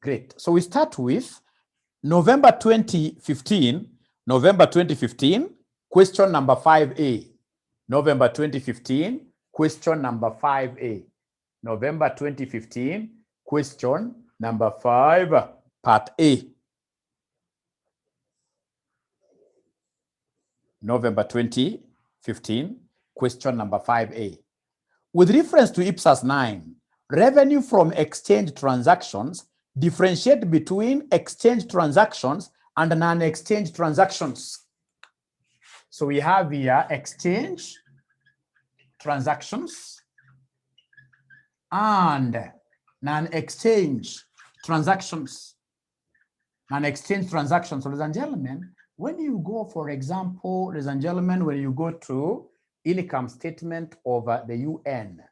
Great. So we start with November 2015, question number 5A. November 2015, question number 5A. November 2015, question number 5, part A. November 2015, question number 5A. With reference to IPSAS 9, revenue from exchange transactions differentiate between exchange transactions and non-exchange transactions. So we have here exchange transactions and non-exchange transactions. Non-exchange transactions. So ladies and gentlemen, when you go, for example, ladies and gentlemen, when you go to income statement of the UN,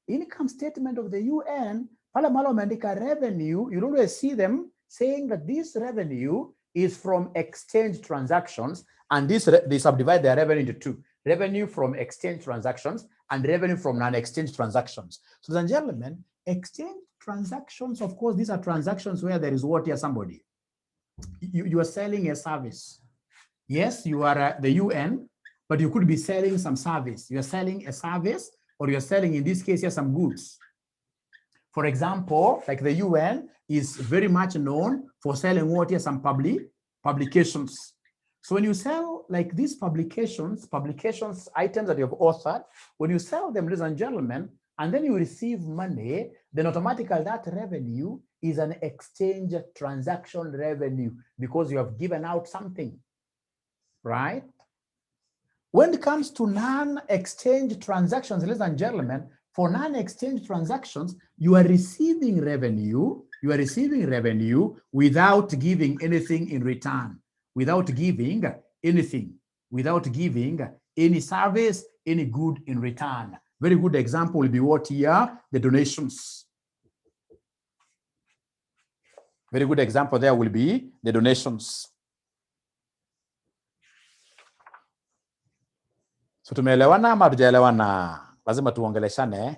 income statement of the UN, pale malo umeandika revenue, you always see them saying that this revenue is from exchange transactions, and they subdivide their revenue into two: revenue from exchange transactions and revenue from non-exchange transactions. So, ladies and gentlemen, exchange transactions, of course, these are transactions where there is what here, somebody. You are selling a service. Yes, you are the UN, but you could be selling some service. You are selling a service, or you are selling, in this case here, some goods. For example, like the UN is very much known for selling what here, some publications. So when you sell like these publications, items that you have authored, when you sell them, ladies and gentlemen, and then you receive money, then automatically that revenue is an exchange transaction revenue because you have given out something, right? When it comes to non-exchange transactions, ladies and gentlemen, for non-exchange transactions, you are receiving revenue. You are receiving revenue without giving anything in return, without giving anything, without giving any service, any good in return. Very good example will be what here? The donations. Very good example there will be the donations. So tumeelewana ama hatujaelewana? Lazima tuongeleshane.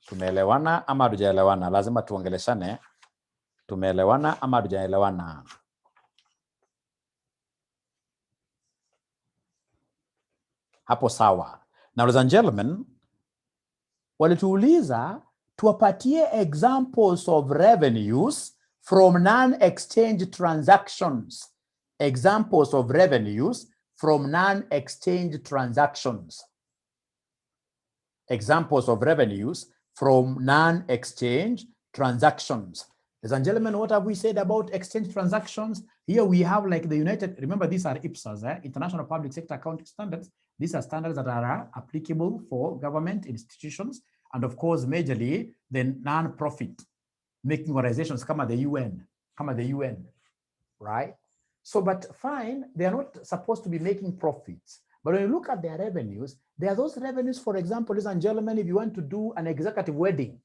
Tumeelewana ama hatujaelewana? Lazima tuongeleshane. Tumeelewana ama hatujaelewana? Hapo sawa. Now, ladies and gentlemen, walituuliza tuwapatie examples of revenues from non-exchange transactions. Examples of revenues from non-exchange transactions. Examples of revenues from non-exchange transactions. Ladies and gentlemen, what have we said about exchange transactions? Here we have like the United, remember these are IPSAS, International Public Sector Accounting Standards. These are standards that are applicable for government institutions, and of course, majorly the non-profit making organizations come at the UN, right? So, but fine, they are not supposed to be making profits. But when you look at their revenues, there are those revenues, for example, ladies and gentlemen, if you want to do an executive wedding,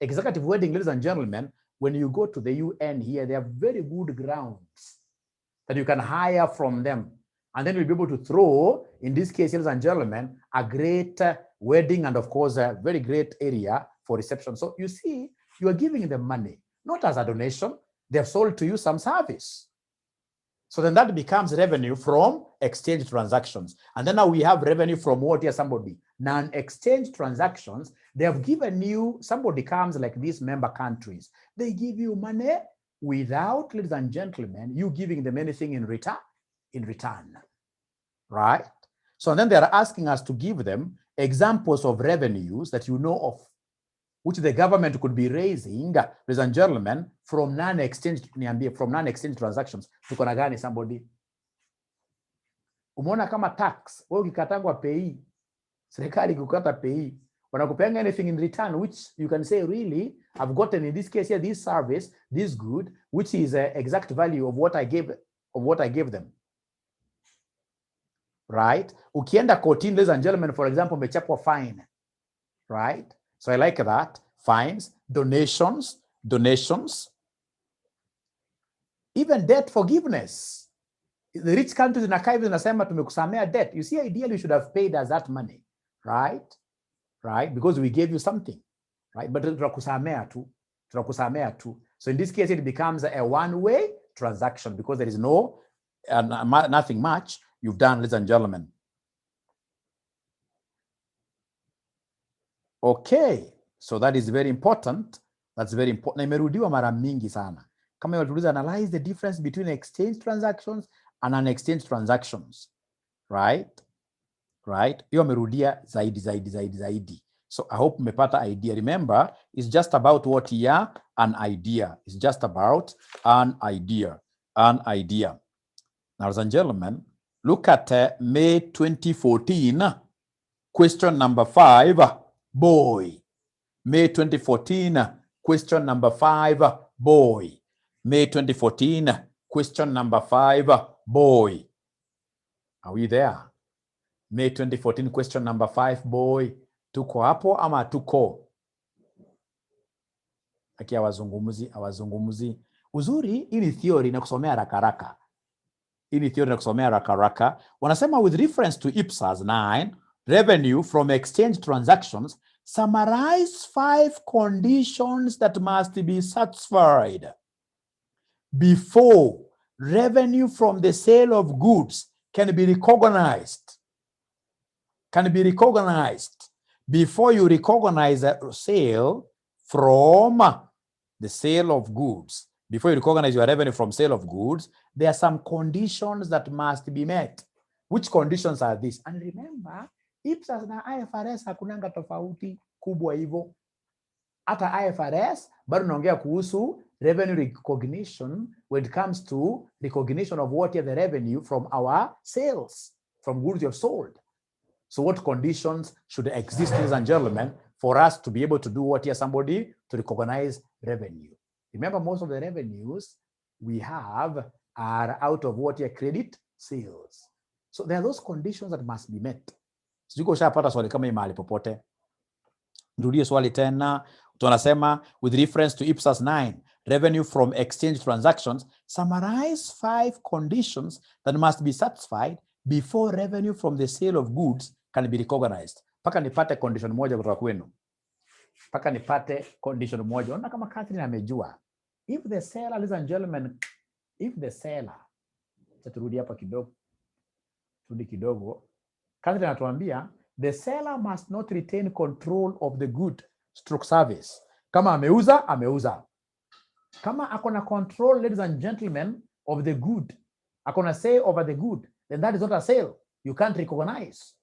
ladies and gentlemen, when you go to the UN here, they have very good grounds that you can hire from them. And then you'll be able to throw, in this case, ladies and gentlemen, a great wedding and, of course, a very great area for reception. So you see, you are giving them money, not as a donation. They have sold to you some service. So then that becomes revenue from exchange transactions. And then now we have revenue from what here, somebody? Non-exchange transactions. They have given you, somebody comes like these member countries. They give you money without, ladies and gentlemen, you giving them anything in return, right? So then they're asking us to give them examples of revenues that you know of, which the government could be raising, ladies and gentlemen, from non-exchange transactions. Tuko na gani somebody? Umeona kama tax, wewe ukikatangwa pay, serikali kukata pay, wanakupeanga anything in return, which you can say, really, I've gotten in this case here, this service, this good, which is an exact value of what I gave them. Right? Ukienda kotini, ladies and gentlemen, for example, umechapwa fine, right? So I like that. Fines, donations, even debt forgiveness. The rich countries in archives inasema tumekusamea debt. You see, ideally you should have paid us that money, right? Right? Because we gave you something, right? But tunakusamea tu. So in this case, it becomes a one-way transaction because there is no nothing much you've done, ladies and gentlemen. Okay, so that is very important. That's very important. Na imerudiwa mara mingi sana. Kama watuliza, analyze the difference between exchange transactions and unexchanged transactions. Right? Right? Hiyo amerudia zaidi. So I hope umepata idea. Remember, it's just about what here? An idea. It's just about an idea. An idea. Now, ladies and gentlemen, look at May 2014, question number 5, boy. May 2014, question number 5, boy. May 2014, question number 5, boy. Are we there? May 2014, question number 5, boy. Tuko hapo ama tuko? Aki awazungumuzi. Uzuri, hii ni theory na kusomea haraka. Hii theory na kusomea haraka. Wanasema with reference to IPSAS 9, revenue from exchange transactions, summarize 5 conditions that must be satisfied before revenue from the sale of goods can be recognized. Before you recognize a sale from the sale of goods, before you recognize your revenue from sale of goods, there are some conditions that must be met. Which conditions are these? And remember, IPSAS na IFRS hakunanga tofauti kubwa hivyo. Hata IFRS bado naongea kuhusu revenue recognition when it comes to recognition of what is the revenue from our sales, from goods you have sold. So what conditions should exist, ladies and gentlemen, for us to be able to do what here? Somebody to recognize revenue. Remember, most of the revenues we have are out of what here? Credit sales. So there are those conditions that must be met. Sijui ushapata swali kama hii mahali popote. Nirudie swali tena. Tunasema with reference to IPSAS 9, revenue from exchange transactions, summarize 5 conditions that must be satisfied before revenue from the sale of goods can be recognized. Paka nipate condition moja kutoka kwenu. Ona kama Catherine amejua. If the seller, ladies and gentlemen, turudi hapa kidogo. Catherine anatuambia the seller must not retain control of the good stroke service. Kama ameuza. Kama akona control, ladies and gentlemen, of the good, akona say over the good, then that is not a sale. You can't recognize.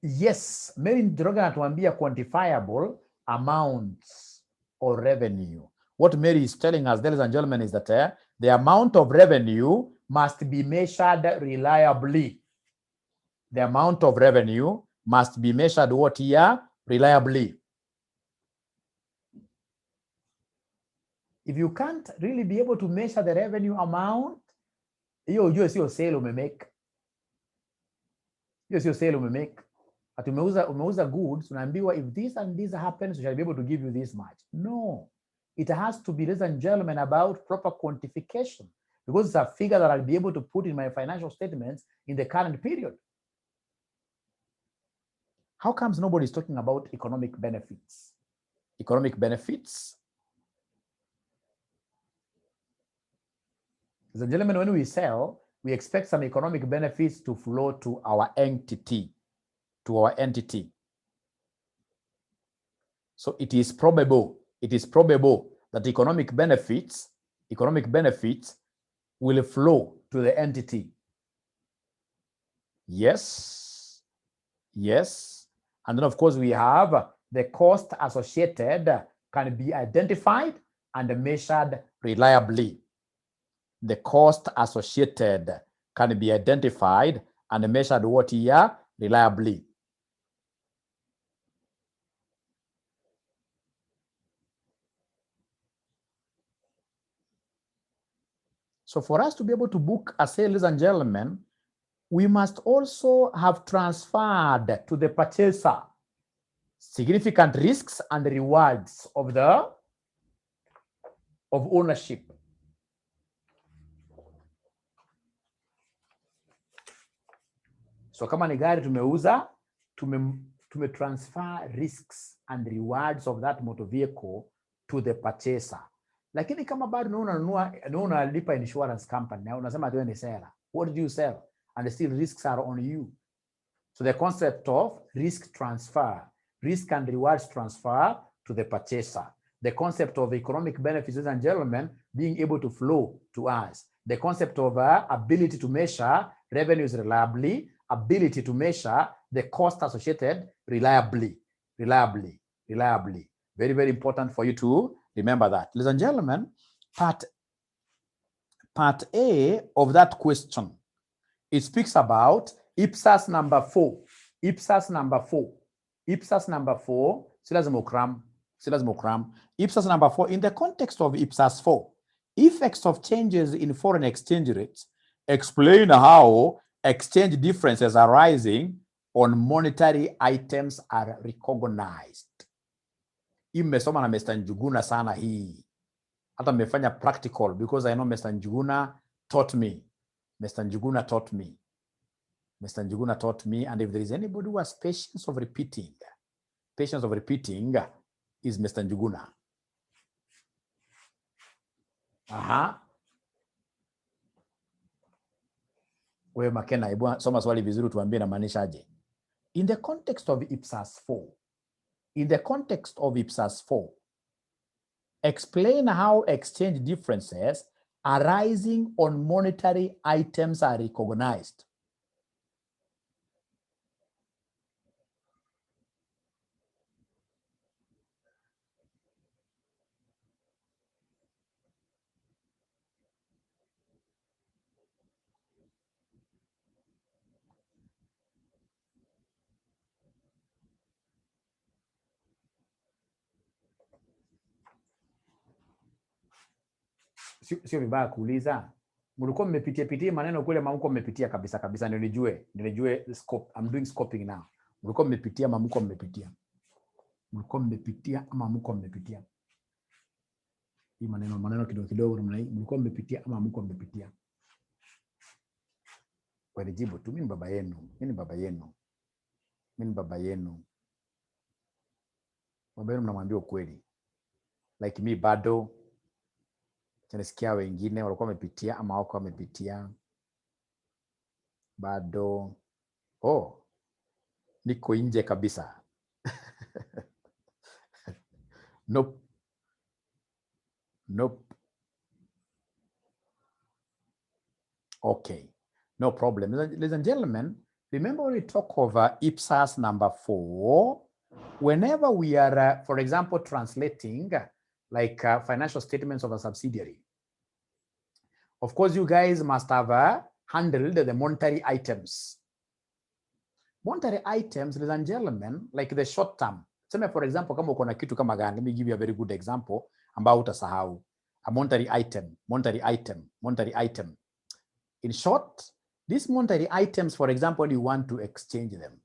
Yes, Mary Droga anatuambia quantifiable amounts or revenue. What Mary is telling us, ladies and gentlemen, is that the amount of revenue must be measured reliably. The amount of revenue must be measured what here? Reliably. If you can't really be able to measure the revenue amount, hiyo sio sale umemake. At umeuza goods, unaambiwa if this and this happens, we shall be able to give you this much. No. It has to be, ladies and gentlemen, about proper quantification, because it's a figure that I'll be able to put in my financial statements in the current period. How comes nobody's talking about economic benefits? Ladies and gentlemen, when we sell, we expect some economic benefits to flow to our entity. So it is probable that economic benefits will flow to the entity. Yes. And then, of course, we have the cost associated can be identified and measured reliably. The cost associated can be identified and measured what here? Reliably. So for us to be able to book a sale, ladies and gentlemen, we must also have transferred to the purchaser significant risks and rewards of ownership. So kama ni gari tumeuza, transfer risks and rewards of that motor vehicle to the purchaser. Lakini kama bado unalipa insurance company na unasema tu ni seller, what did you sell? And still risks are on you. So the concept of risk transfer, risk and rewards transfer to the purchaser. The concept of economic benefits, ladies and gentlemen, being able to flow to us. The concept of ability to measure revenues reliably, ability to measure the cost associated reliably. Very, very important for you to remember that. Ladies and gentlemen, part A of that question, it speaks about IPSAS number 4. IPSAS number 4. IPSAS number 4. IPSAS number 4. In the context of IPSAS 4, effects of changes in foreign exchange rates explain how exchange differences arising on monetary items are recognized. Imesoma na Mr. Njuguna sana hii. Hata mmefanya practical because I know Mr. Njuguna taught me. Mr. Njuguna taught me. Mr. Njuguna taught me, and if there is anybody who has patience of repeating is Mr. Njuguna. Wewe Makena, hebu soma swali vizuri tuambie na maanisha aje. In the context of IPSAS 4, explain how exchange differences arising on monetary items are recognized. Sio vibaya kuuliza. Mlikuwa mmepitia maneno kule mamko mmepitia kabisa ndio nijue scope. I'm doing scoping now. Mlikuwa mmepitia mamko mmepitia. Mlikuwa mmepitia ama mko mmepitia. Hii maneno kidogo namna hii. Mlikuwa mmepitia ama mko mmepitia. Kwa jibu tu, mimi ni baba yenu. Baba yenu mnamwambia ukweli. Like me bado tunasikia wengine walikuwa wamepitia ama wako wamepitia bado. Niko nje kabisa. Nope. Okay, no problem. Ladies and gentlemen, remember when we talk over IPSAS number 4, whenever we are, for example, translating like financial statements of a subsidiary, of course, you guys must have handled the monetary items. Monetary items, ladies and gentlemen, like the short term. Sema, for example, kama uko na kitu kama gani, let me give you a very good example ambao utasahau. A monetary item. In short, these monetary items, for example, you want to exchange them.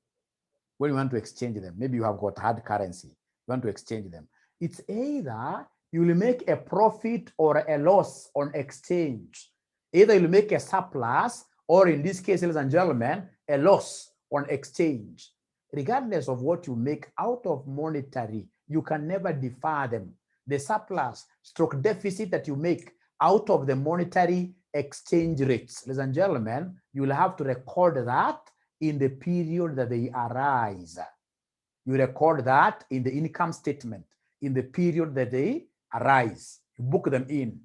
When you want to exchange them, maybe you have got hard currency, you want to exchange them. It's either you will make a profit or a loss on exchange. Either you'll make a surplus or, in this case, ladies and gentlemen, a loss on exchange. Regardless of what you make out of monetary, you can never defer them. The surplus stroke deficit that you make out of the monetary exchange rates, ladies and gentlemen, you will have to record that in the period that they arise. You record that in the income statement in the period that they arise. You book them in.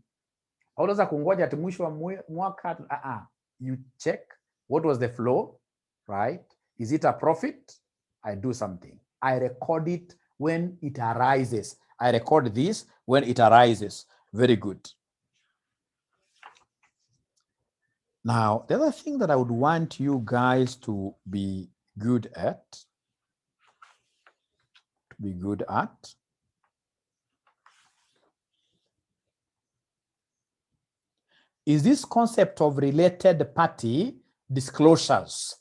Unaweza kungoja ati mwisho wa mwaka. You check what was the flow, right? Is it a profit? I do something. I record it when it arises. I record this when it arises. Very good. Now, the other thing that I would want you guys to be good at, is this concept of related party disclosures,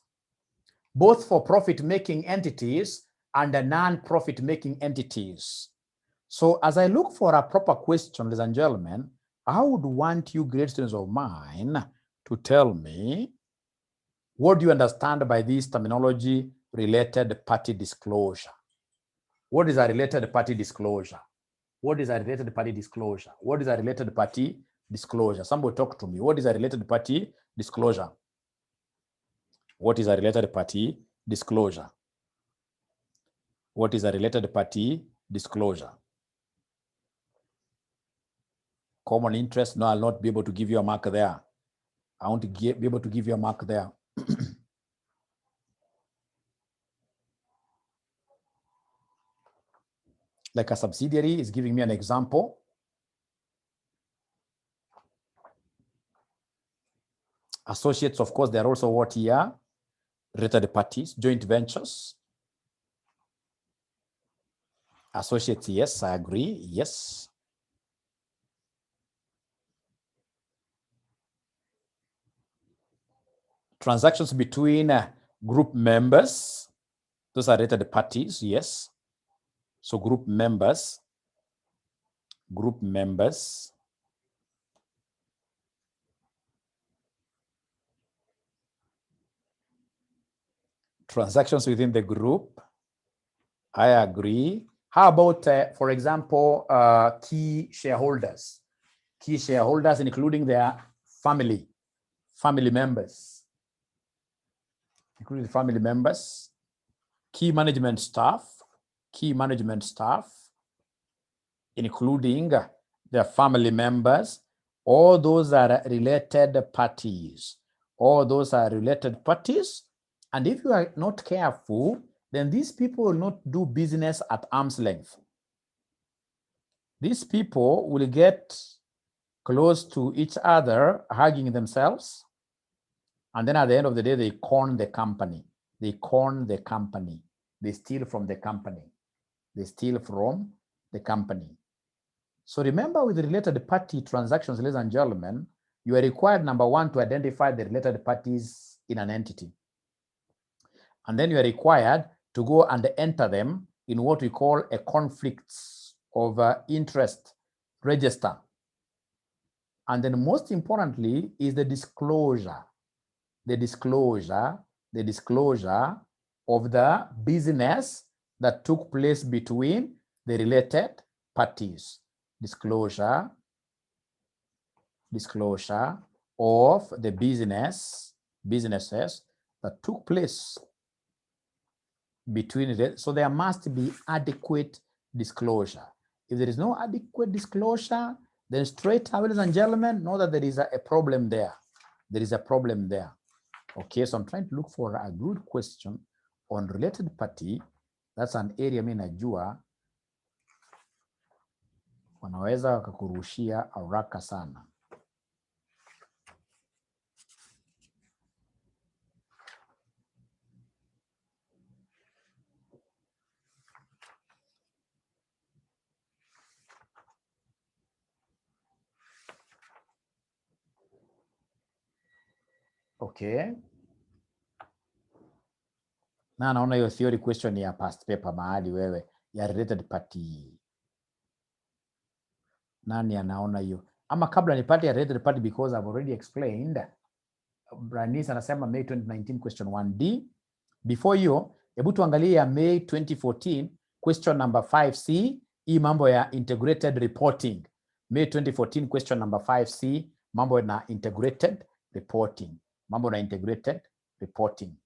both for profit-making entities and the non-profit making entities. So as I look for a proper question, ladies and gentlemen, I would want you great students of mine to tell me, what do you understand by this terminology, related party disclosure? What is a related party disclosure? What is a related party disclosure? What is a related party disclosure? Somebody talk to me. What is a related party disclosure? What is a related party disclosure? What is a related party disclosure? Common interest? No, I'll not be able to give you a mark there. I want to be able to give you a mark there. Like a subsidiary is giving me an example. Associates, of course, they're also what here? Related parties, joint ventures. Associates, yes, I agree, yes. Transactions between group members, those are related parties, yes. So group members. Transactions within the group, I agree. How about, for example, key shareholders? Key shareholders, including their family members, including family members. Key management staff, including their family members. All those are related parties. All those are related parties. And if you are not careful, then these people will not do business at arm's length. These people will get close to each other, hugging themselves. And then at the end of the day, they con the company. They con the company. They steal from the company. They steal from the company. So remember, with the related party transactions, ladies and gentlemen, you are required, number one, to identify the related parties in an entity. And then you are required to go and enter them in what we call a conflicts of interest register. And then most importantly is the disclosure of the business that took place between the related parties. Disclosure of the businesses that took place between it. So there must be adequate disclosure. If there is no adequate disclosure, then straight away, ladies and gentlemen, know that there is a problem there. There is a problem there. Okay, so I'm trying to look for a good question on related party. That's an area mimi najua wanaweza wakakurushia haraka sana. Okay. Na naona hiyo theory question ya past paper mahali wewe ya related party. Nani anaona hiyo? Ama kabla nipate ya related party, because I've already explained. Branis anasema May 2019 question 1D. Before hiyo, hebu tuangalie ya May 2014 question number 5C, hii mambo ya integrated reporting. May 2014 question number 5C, mambo na integrated reporting. Mambo na integrated reporting.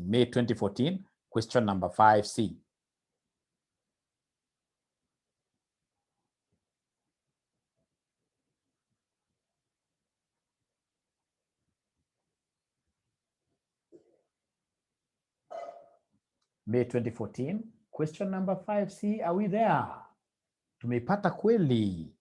May 2014 question number 5C. May 2014 question number 5C, are we there? Tumeipata kweli?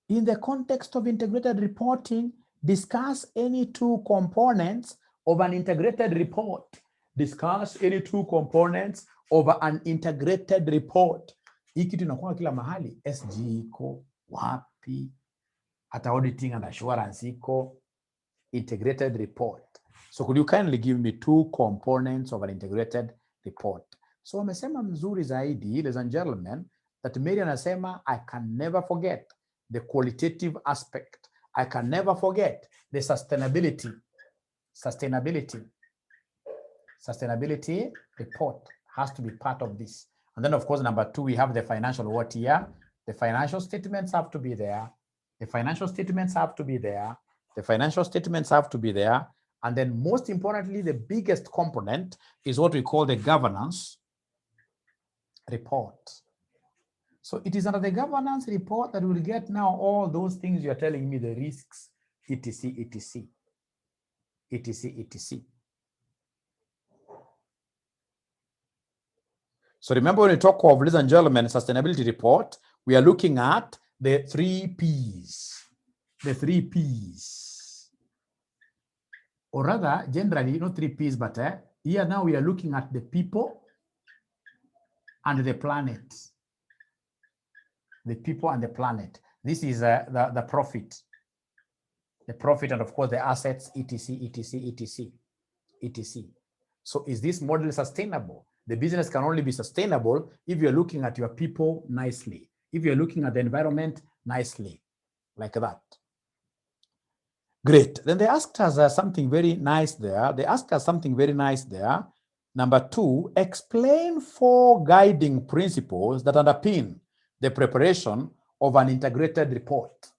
In the context of integrated reporting, discuss any two components of an integrated report. Discuss any two components of an integrated report. Hii kitu inakuwa kila mahali. SG iko wapi? Hata auditing and assurance iko. Integrated report. So could you kindly give me 2 components of an integrated report? So wamesema mzuri zaidi, ladies and gentlemen, that Mary anasema, I can never forget the qualitative aspect. I can never forget the sustainability report has to be part of this. And then of course, number 2, we have the financial what here? The financial statements have to be there. The financial statements have to be there. The financial statements have to be there. And then most importantly, the biggest component is what we call the governance report. So it is under the governance report that we'll get now all those things you're telling me, the risks, etc, etc, etc, etc. So remember, when we talk of, ladies and gentlemen, sustainability report, we are looking at the 3 Ps. The 3 Ps. Or rather, generally, not 3 Ps, but here now we are looking at the people and the planet. The people and the planet. This is the profit. The profit and of course the assets, etc, etc, etc, etc. So is this model sustainable? The business can only be sustainable if you're looking at your people nicely, if you're looking at the environment nicely, like that. Great. Then they asked us something very nice there. Number 2, explain 4 guiding principles that underpin the preparation of an integrated report.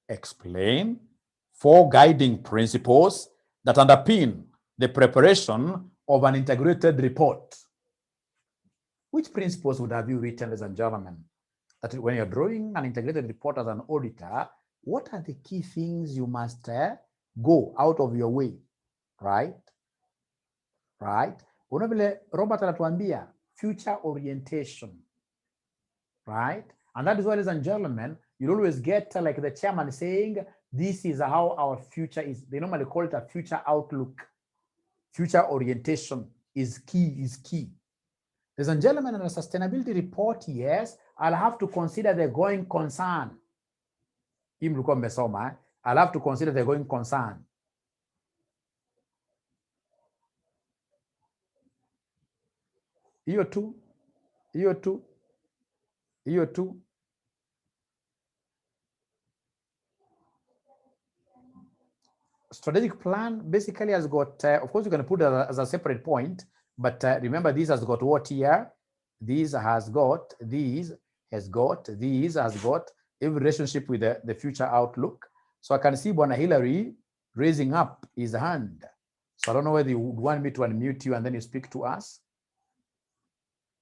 Explain 4 guiding principles that underpin the preparation of an integrated report. Which principles would have you written, ladies and gentlemen? That when you're drawing an integrated report as an auditor, what are the key things you must go out of your way, right? Right? Vile Robert anatuambia, future orientation, right? And that is why, ladies and gentlemen, you always get like the chairman saying, this is how our future is. They normally call it a future outlook. Future orientation is key. Ladies and gentlemen, in a sustainability report, yes, I'll have to consider the going concern. I'll have to consider the going concern. Hiyo tu. Strategic plan basically has got, of course, you can put it as a separate point, but remember, this has got what here? This has got every relationship with the future outlook. So I can see Bwana Hillary raising up his hand. So I don't know whether you would want me to unmute you and then you speak to us.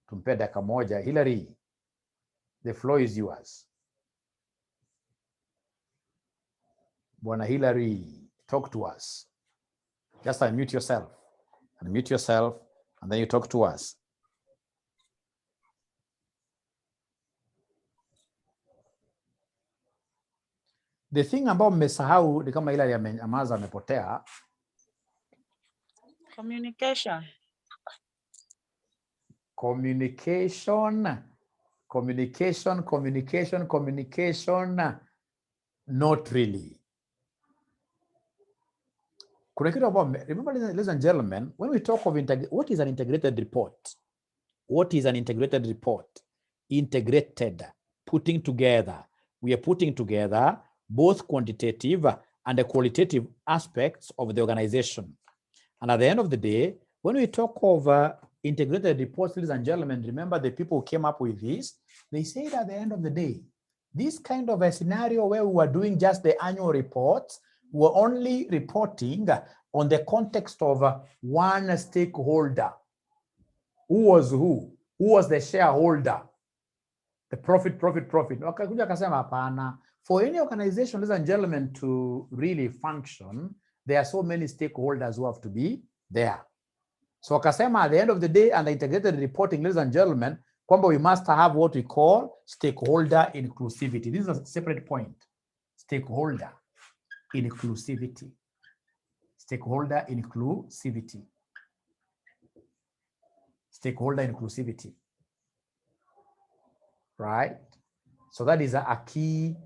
Tumpe dakika moja. Hillary, the floor is yours. Bwana Hillary, talk to us. Just unmute yourself. And then you talk to us. The thing ambao mmesahau ni kama Hillary amenyamaza, amepotea. Communication. Not really. Remember, ladies and gentlemen, when we talk of what is an integrated report? What is an integrated report? Integrated, putting together. We are putting together both quantitative and the qualitative aspects of the organization. And at the end of the day, when we talk of integrated reports, ladies and gentlemen, remember the people who came up with this, they said at the end of the day, this kind of a scenario where we were doing just the annual reports, we were only reporting on the context of one stakeholder. Who was who? Who was the shareholder? The profit. Wakakuja kasema hapana. For any organization, ladies and gentlemen, to really function, there are so many stakeholders who have to be there. So wakasema at the end of the day, and the integrated reporting, ladies and gentlemen, kwamba we must have what we call stakeholder inclusivity. This is a separate point. Stakeholder inclusivity. Stakeholder inclusivity. Stakeholder inclusivity. Right? So that is a key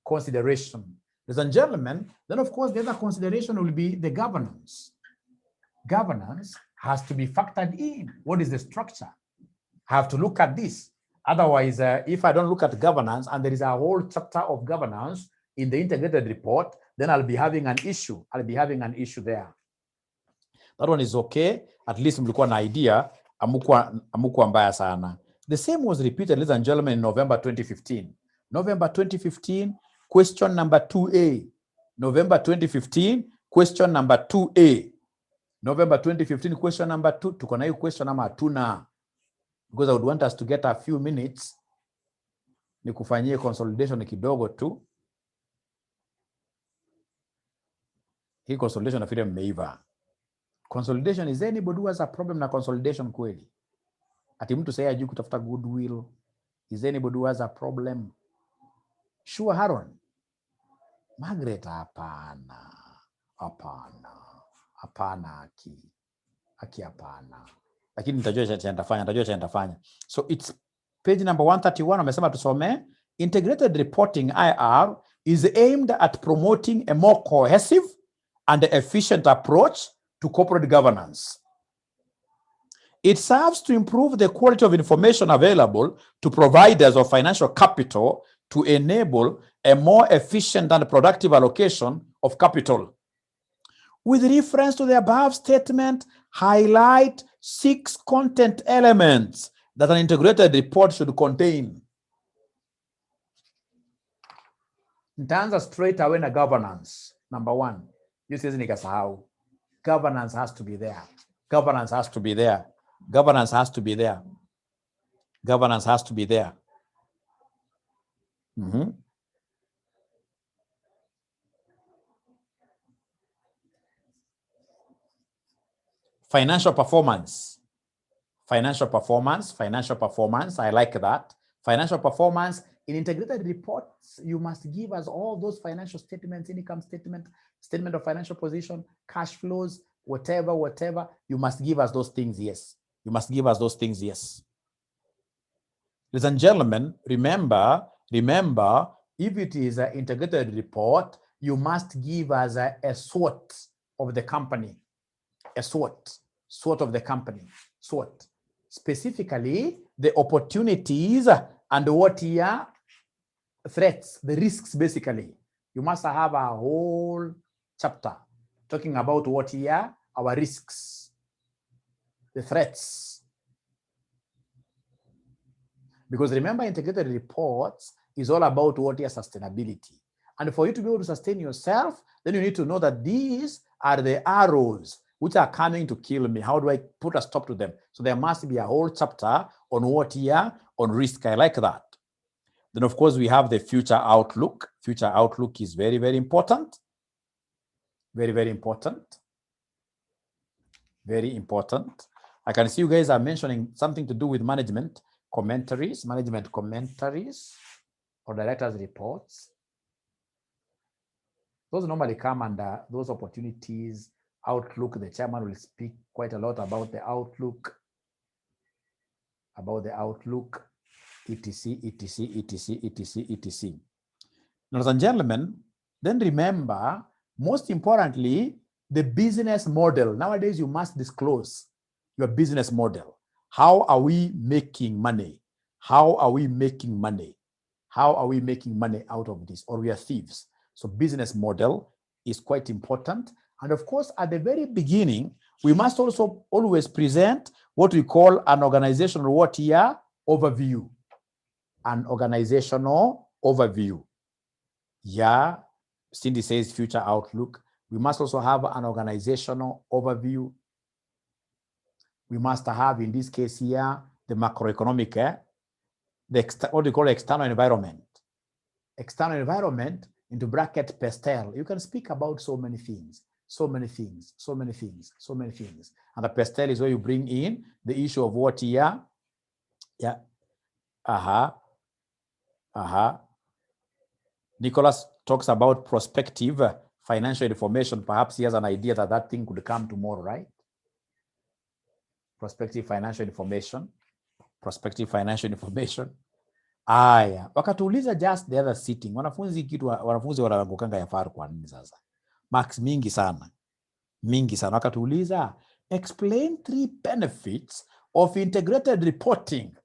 consideration. Ladies and gentlemen, then of course the other consideration will be the governance. Governance has to be factored in. What is the structure? I have to look at this. Otherwise, if I don't look at governance and there is a whole chapter of governance in the integrated report, then I'll be having an issue. I'll be having an issue there. That one is okay. At least mlikuwa na idea. Amukwa mbaya sana. The same was repeated, ladies and gentlemen, in November 2015. November 2015, question number 2A. November 2015, question number 2A. November 2015, question number 2. Tuko na hiyo question number 2 na. Because I would want us to get a few minutes. Nikufanyie consolidation kidogo tu. Hii consolidation nafikiri mmeiva. Consolidation, is there anybody who has a problem na consolidation kweli? Ati mtu sasa ajui kutafuta goodwill. Is there anybody who has a problem? Sure, Haron. Margaret, hapana. Hapana aki hapana. Lakini nitajua cha nitafanya. So it's page number 131. Wamesema tusome. Integrated reporting IR is aimed at promoting a more cohesive and efficient approach to corporate governance. It serves to improve the quality of information available to providers of financial capital to enable a more efficient and productive allocation of capital. With reference to the above statement, highlight 6 content elements that an integrated report should contain. Nitaanza straight away na governance. Number 1. This is nikasahau. Governance has to be there. Governance has to be there. Governance has to be there. Governance has to be there. Financial performance. Financial performance. Financial performance. I like that. Financial performance. In integrated reports, you must give us all those financial statements, income statement, statement of financial position, cash flows, whatever. You must give us those things, yes. You must give us those things, yes. Ladies and gentlemen, remember, if it is an integrated report, you must give us a SWOT of the company. A SWOT of the company. SWOT. Specifically, the opportunities and what are threats, the risks, basically. You must have a whole chapter talking about what are our risks, the threats. Because remember, integrated reports is all about what is sustainability. And for you to be able to sustain yourself, then you need to know that these are the arrows which are coming to kill me. How do I put a stop to them? So there must be a whole chapter on what here, on risk. I like that. Then, of course, we have the future outlook. Future outlook is very, very important. Very, very important. Very important. I can see you guys are mentioning something to do with management commentaries, or director's reports. Those normally come under those opportunities. Outlook, the chairman will speak quite a lot about the outlook, etc. Ladies and gentlemen, then remember, most importantly, the business model. Nowadays, you must disclose your business model. How are we making money? How are we making money? How are we making money out of this? Or we are thieves. So business model is quite important. And of course, at the very beginning, we must also always present what we call an organizational overview. An organizational overview. Yeah, Cindy says future outlook. We must also have an organizational overview. We must have, in this case here, the macroeconomic, what we call external environment. External environment, into bracket pastel. You can speak about so many things. And the pastel is where you bring in the issue of what here. Yeah. Nicholas talks about prospective financial information. Perhaps he has an idea that that thing could come tomorrow, right? Prospective financial information. Aya, wakatuuliza just the other sitting. Wanafunzi wanaangukanga ya faru kwa nini sasa? Marks mingi sana. Wakatuuliza, explain 3 benefits of integrated reporting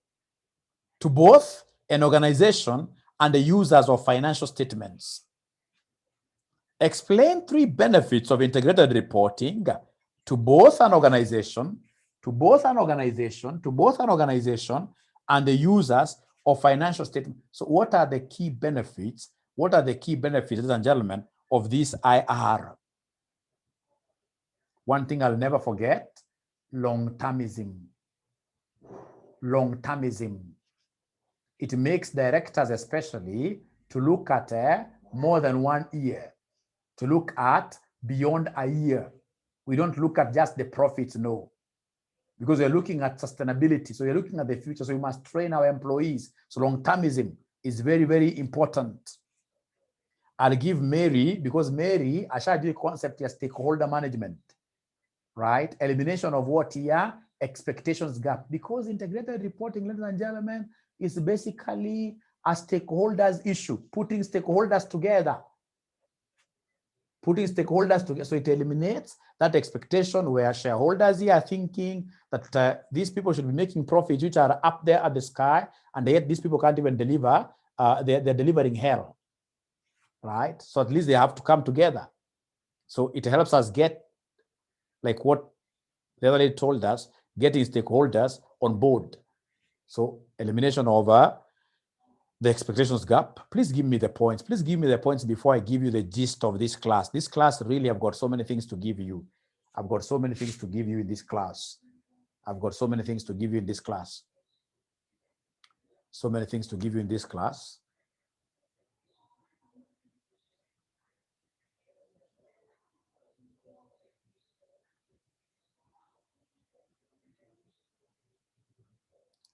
to both an organization and the users of financial statements. Explain 3 benefits of integrated reporting to both an organization, and the users of financial statements. So what are the key benefits? Ladies and gentlemen, of this IR? One thing I'll never forget, long-termism. It makes directors especially to look at more than 1 year, to look at beyond a year. We don't look at just the profits, no. Because we're looking at sustainability. So you're looking at the future. So you must train our employees. So long-termism is very, very important. I'll give Mary, because Mary, I shall do the concept here, stakeholder management, right? Elimination of what here? Expectations gap. Because integrated reporting, ladies and gentlemen, is basically a stakeholders issue, putting stakeholders together. So it eliminates that expectation where shareholders here are thinking that these people should be making profits which are up there at the sky, and yet these people can't even deliver. They're delivering hell, right? So at least they have to come together. So it helps us get, like what the other lady told us, getting stakeholders on board. So elimination of the expectations gap. Please give me the points. Before I give you the gist of this class. This class, really, I've got so many things to give you. in this class.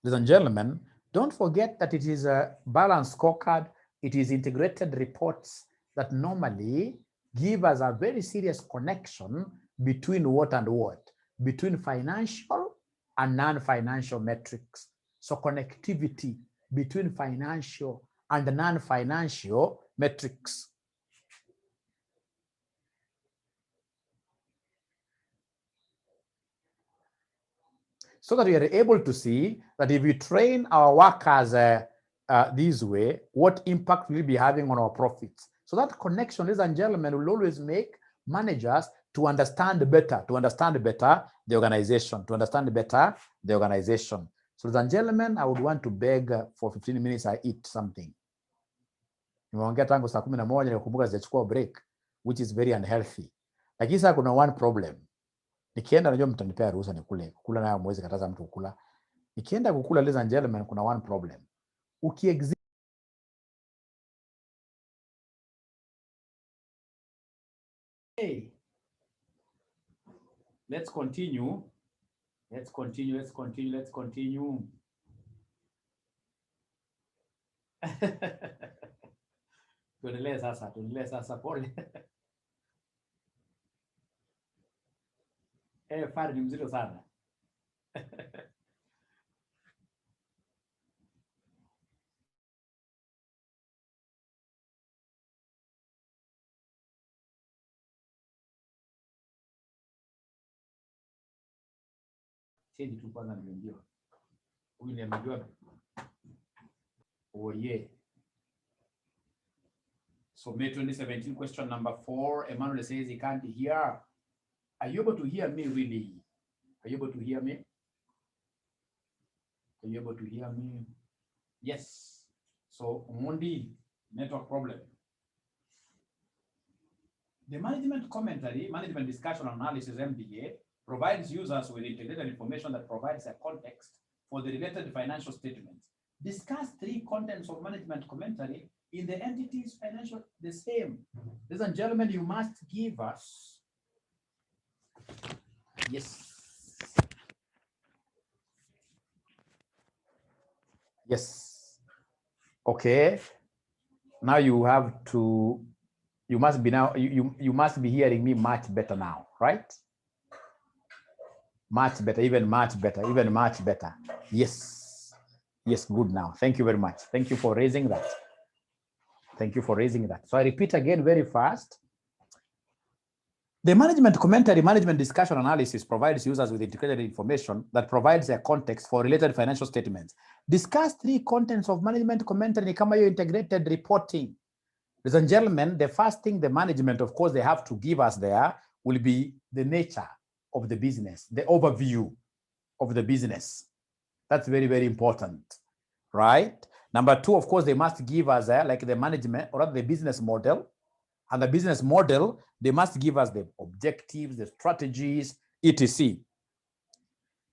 Ladies and gentlemen, don't forget that it is a balanced scorecard. It is integrated reports that normally give us a very serious connection between what and what, between financial and non-financial metrics. So connectivity between financial and non-financial metrics. So that we are able to see that if we train our workers this way, what impact will we be having on our profits? So that connection, ladies and gentlemen, will always make managers to understand better the organization, So, ladies and gentlemen, I would want to beg for 15 minutes I eat something. Nimeongea tangu saa 11 nilikumbuka sijachukua break, which is very unhealthy. Lakini sasa kuna one problem. Nikienda najua mtanipea ruhusa nikule. Kukula nayo mwezi kataza mtu kukula. Nikienda kukula, ladies and gentlemen, kuna one problem. Hey. Let's continue. Tuendelee sasa pole. Fari ni mzito sana. Change tu kwanza ndio. Huyu ni amejua. Oh yeah. So May 2017 question number 4, Emmanuel says he can't hear. Are you able to hear me really? Are you able to hear me? Yes. So Mondi, network problem. The management commentary, management discussion analysis MDA, provides users with integrated information that provides a context for the related financial statements. Discuss 3 contents of management commentary in the entity's financial, the same. Ladies and gentlemen, you must give us. Yes. Okay. Now you have to, you must be hearing me much better now, right? Much better. Yes. Yes, good now. Thank you very much. Thank you for raising that. Thank you for raising that. So I repeat again very fast. The management commentary, management discussion analysis provides users with integrated information that provides a context for related financial statements. Discuss 3 contents of management commentary ni kama hiyo integrated reporting. Ladies and gentlemen, the first thing the management, of course, they have to give us there will be the nature of the business, the overview of the business. That's very, very important, right? Number 2, of course, they must give us like the management or the business model. And the business model, they must give us the objectives, the strategies, etc.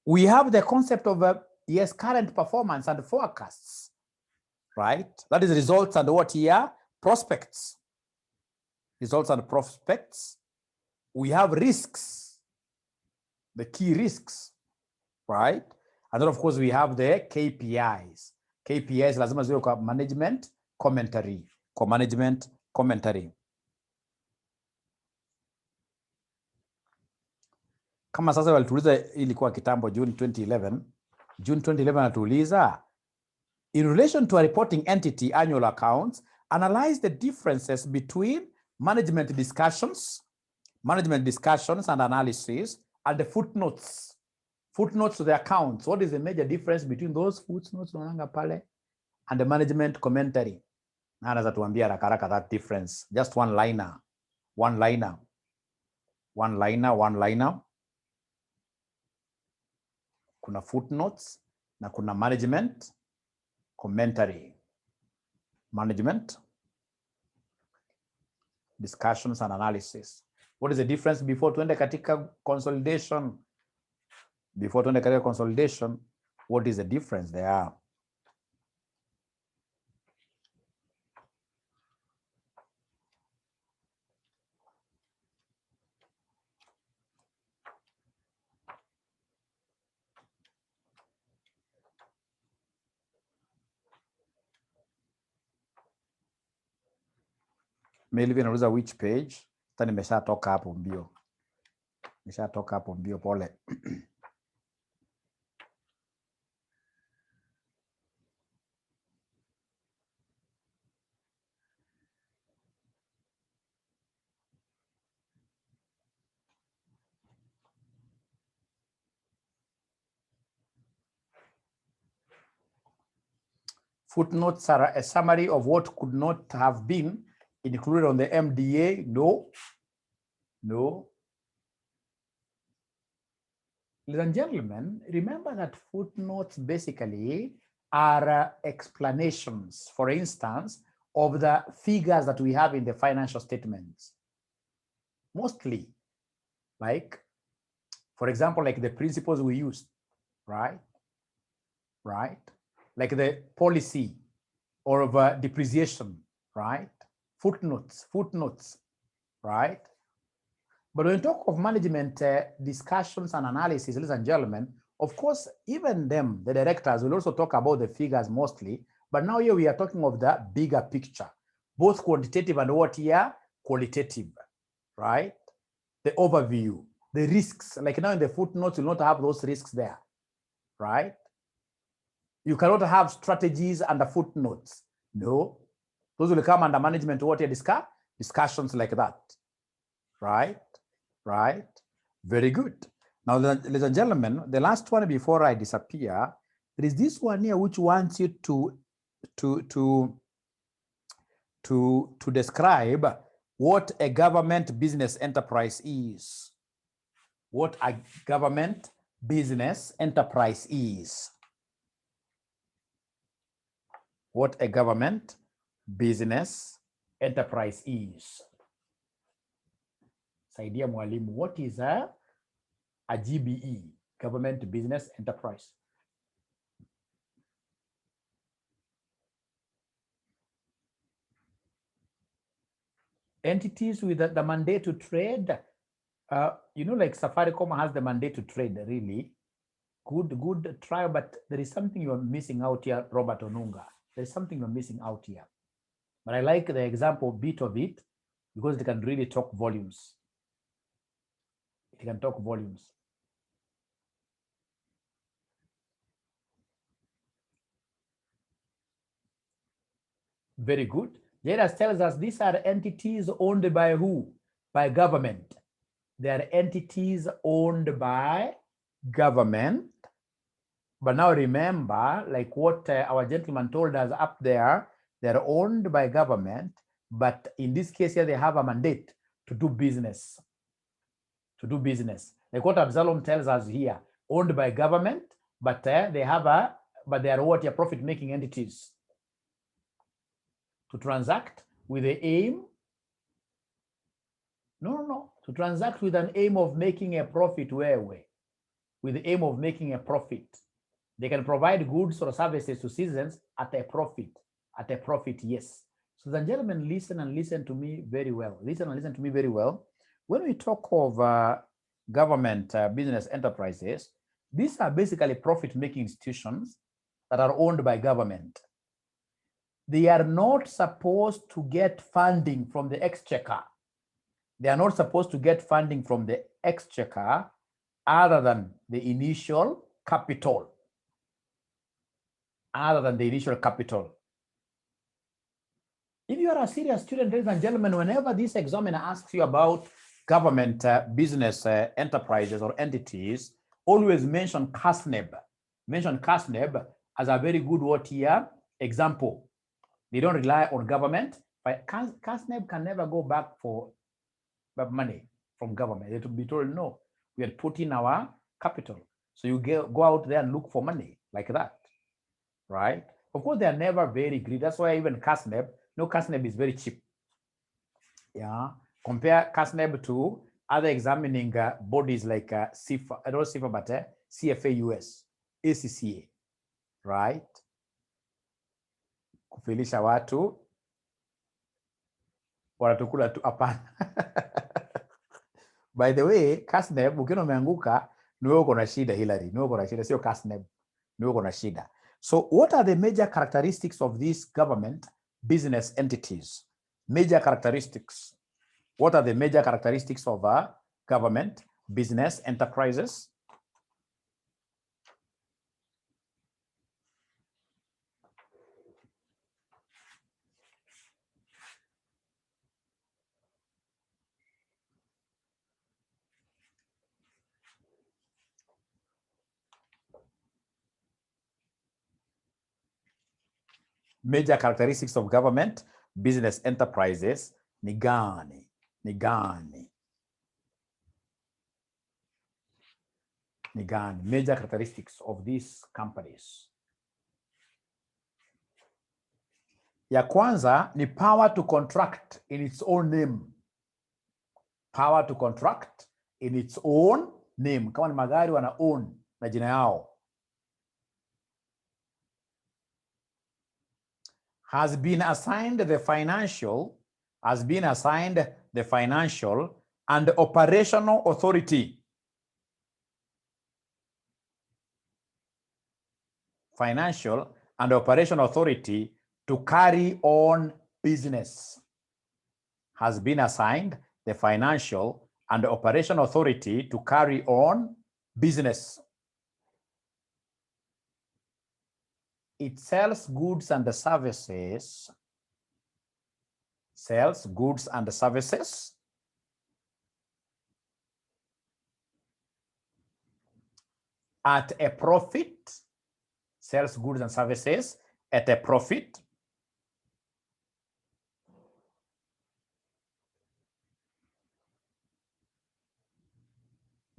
We have the concept of, yes, current performance and forecasts, right? That is results and what here? Prospects. Results and prospects. We have risks, the key risks, right? And then, of course, we have the KPIs. KPIs lazima ziwe kwa management commentary. Kwa management commentary. Kama sasa walituuliza ilikuwa kitambo June 2011. June 2011 anatuuliza, in relation to a reporting entity annual accounts, analyze the differences between management discussions and analysis and the footnotes. Footnotes to the accounts. What is the major difference between those footnotes pale and the management commentary? Na anaweza tuambia haraka haraka that difference. Just one liner. Kuna footnotes na kuna management commentary. Management discussions and analysis. What is the difference before tuende katika consolidation? Before tuende katika consolidation, what is the difference there? Melvin anauliza which page? Sasa nimeshatoka hapo mbio. Pole. Footnotes are a summary of what could not have been included on the MDA. No. Ladies and gentlemen, remember that footnotes basically are explanations, for instance, of the figures that we have in the financial statements. Mostly, like, for example, like the principles we used, right? Like the policy or of depreciation, right? Footnotes, right? But when we talk of management discussions and analysis, ladies and gentlemen, of course, even them, the directors, will also talk about the figures mostly. But now here we are talking of the bigger picture, both quantitative and what here, qualitative, right? The overview, the risks, like now in the footnotes, you'll not have those risks there, right? You cannot have strategies under footnotes. No, those will come under management what you discussions like that, right? Very good. Now, ladies and gentlemen, the last one before I disappear, there is this one here which wants you to describe what a government business enterprise is. What a government business enterprise is. What a government business enterprise is. Saidia mwalimu, what is a GBE, government business enterprise? Entities with the mandate to trade, you know, like Safaricom has the mandate to trade, really. Good try, but there is something you're missing out here, Robert Onunga. There's something you're missing out here. But I like the example bit of it because it can really talk volumes. It can talk volumes. Very good. Jairus tells us these are entities owned by who? By government. They are entities owned by government. But now remember, like what our gentleman told us up there, they're owned by government, but in this case here, they have a mandate to do business. To do business. Like what Absalom tells us here, owned by government, but they are what? Your profit-making entities. To transact with the aim, to transact with an aim of making a profit, with the aim of making a profit. They can provide goods or services to citizens at a profit, yes. So the gentlemen, listen to me very well. Listen to me very well. When we talk of government business enterprises, these are basically profit-making institutions that are owned by government. They are not supposed to get funding from the exchequer. They are not supposed to get funding from the exchequer other than the initial capital. If you are a serious student, ladies and gentlemen, whenever this examiner asks you about government business enterprises or entities, always mention CASNEB. Mention CASNEB as a very good example. They don't rely on government, but CASNEB can never go back for money from government. They will be told, no, we had put in our capital. So you go out there and look for money like that, right? Of course, they are never very greedy. That's why even CASNEB, CASNEB is very cheap. Yeah, compare CASNEB to other examining bodies like CIFA, not CIFA, but CFA US, ACCA, right? Kufilisha watu wanatukula tu, hapana. By the way, CASNEB ukiona umeanguka ni wewe uko na shida, Hillary. Ni wewe uko na shida, sio CASNEB. Ni wewe uko na shida. So what are the major characteristics of these government business entities? Major characteristics. What are the major characteristics of government business enterprises? Major characteristics of government business enterprises ni gani? Major characteristics of these companies. Ya kwanza ni power to contract in its own name. Power to contract in its own name. Kama ni magari wana own na jina yao. Has been assigned the financial and operational authority. Financial and operational authority to carry on business. Has been assigned the financial and operational authority to carry on business. It sells goods and services. Sells goods and services. At a profit. Sells goods and services at a profit.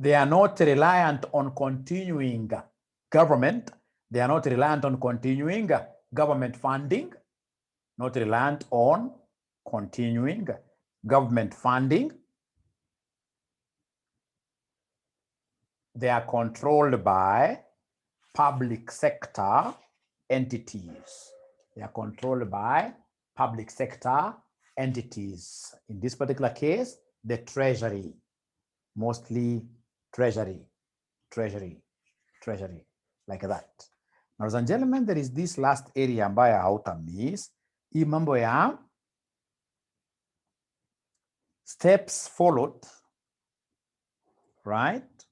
They are not reliant on continuing government. They are not reliant on continuing government funding. Not reliant on continuing government funding. They are controlled by public sector entities. They are controlled by public sector entities. In this particular case, the treasury. Mostly treasury, like that. Now, ladies and gentlemen, there is this last area ambayo hautamiss. Hii mambo ya steps followed, right,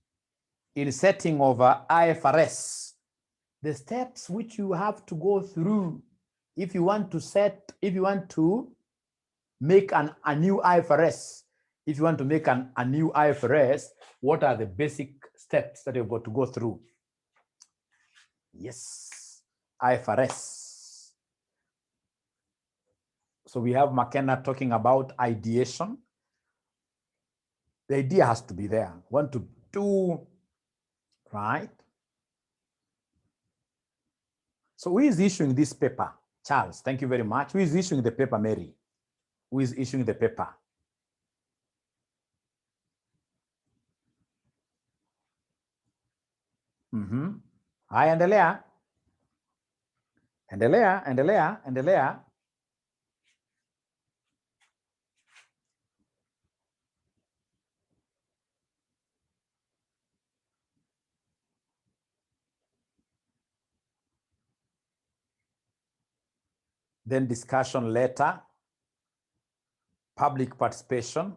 in setting of IFRS. The steps which you have to go through if you want to make a new IFRS, if you want to make a new IFRS, what are the basic steps that you've got to go through? Yes, IFRS. So we have McKenna talking about ideation. The idea has to be there. Want to do, right? So who is issuing this paper? Charles, thank you very much. Who is issuing the paper, Mary? Who is issuing the paper? Haya, endelea. Endelea. Then discussion letter, public participation.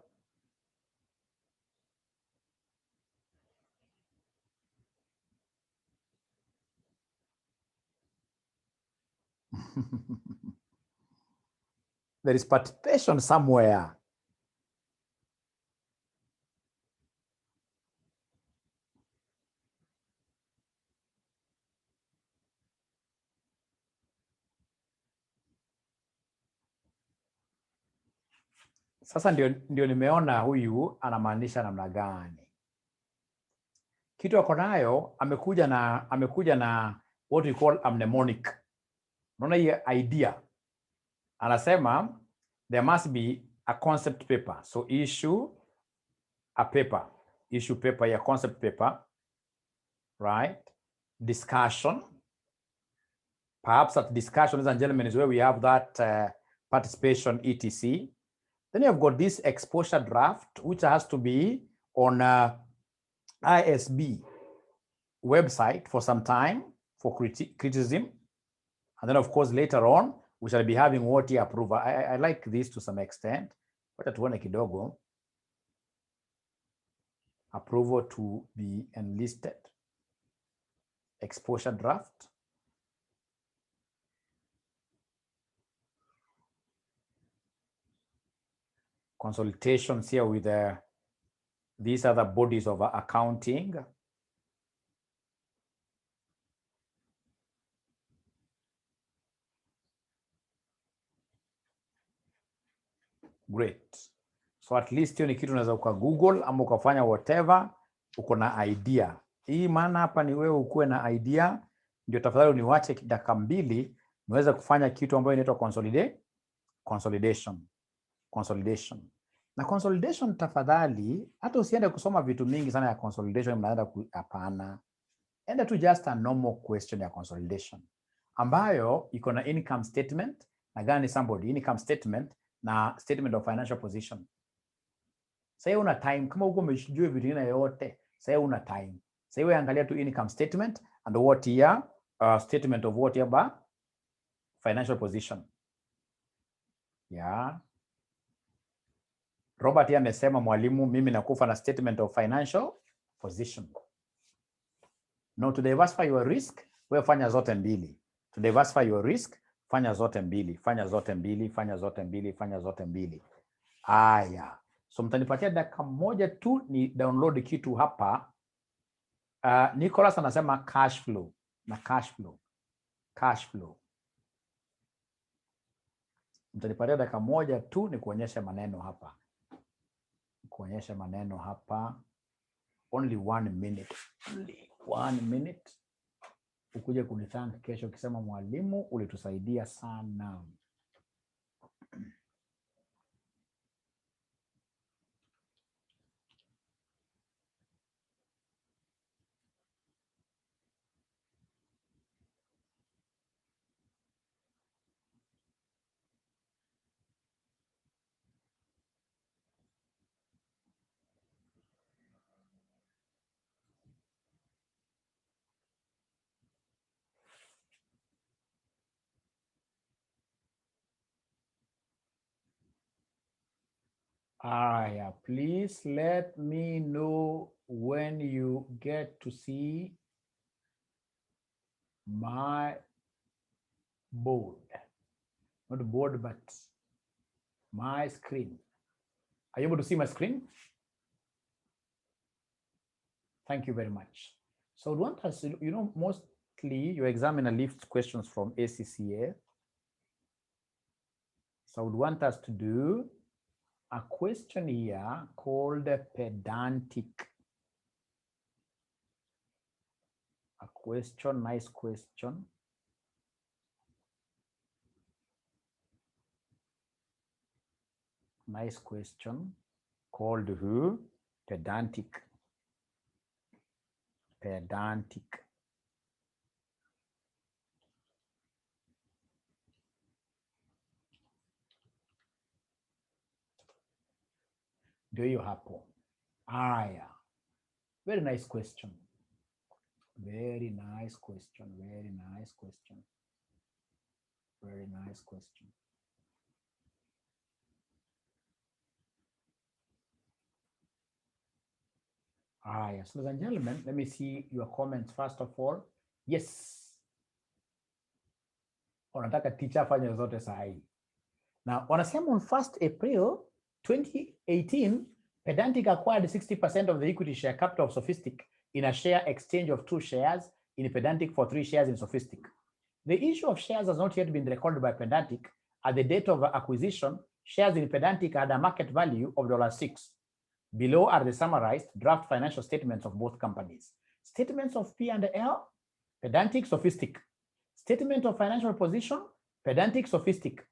There is participation somewhere. Sasa ndio nimeona huyu anamaanisha namna gani. Kitu ako nayo amekuja na what we call a mnemonic. Unaona hii idea. Anasema there must be a concept paper. So issue a paper. Issue paper, ya concept paper. Right? Discussion. Perhaps at discussion, ladies and gentlemen, is where we have that participation, etc. Then you have got this exposure draft, which has to be on ISB website for some time for criticism. And then, of course, later on, we shall be having what you approve. I like this to some extent. Wacha tuone kidogo. Approval to be enlisted. Exposure draft. Consultations here with these other bodies of accounting. Great. So at least hiyo ni kitu unaweza Google ama ukafanya whatever, uko na idea. Hii maana hapa ni wewe ukuwe na idea, ndio tafadhali uniwache dakika 2 niweze kufanya kitu ambayo inaitwa consolidation. Na consolidation tafadhali, hata usiende kusoma vitu mingi sana ya consolidation, mnaenda hapana. Enda tu just a normal question ya consolidation ambayo iko na income statement na gani somebody income statement na statement of financial position. Sasa una time kama uko umejua vitu vingine yote, sasa una time. Sasa wewe angalia tu income statement and what year statement of what year ba financial position. Yeah. Robert amesema mwalimu, mimi nakufa na statement of financial position. No, to diversify your risk, wewe fanya zote mbili. To diversify your risk, fanya zote mbili. Aya. So mtanipatia dakika 1 tu ni download kitu hapa. Nicholas anasema cash flow na cash flow. Mtanipatia dakika 1 tu ni kuonyesha maneno hapa. Only 1 minute. Only 1 minute. Ukuje kunithank kesho ukisema mwalimu ulitusaidia sana. Aya, please let me know when you get to see my board. not board, but my screen. Are you able to see my screen? Thank you very much. So I would want us, mostly your examiner lifts questions from ACCA. So I would want us to do a question here called pedantic. A question, nice question. Nice question called who? Pedantic. Pedantic. Do you happen? Yeah. Very nice question. Very nice question. Very nice question. Very nice question. Yes, ladies and gentlemen, let me see your comments first of all. Yes. Wanataka teacher afanye zote sahi. Now, wanasema on 1st April 2018, Pedantic acquired 60% of the equity share capital of Sophistic in a share exchange of 2 shares in Pedantic for 3 shares in Sophistic. The issue of shares has not yet been recorded by Pedantic. At the date of acquisition, shares in Pedantic had a market value of $6. Below are the summarized draft financial statements of both companies. Statements of P&L, Pedantic, Sophistic. Statement of financial position, Pedantic, Sophistic.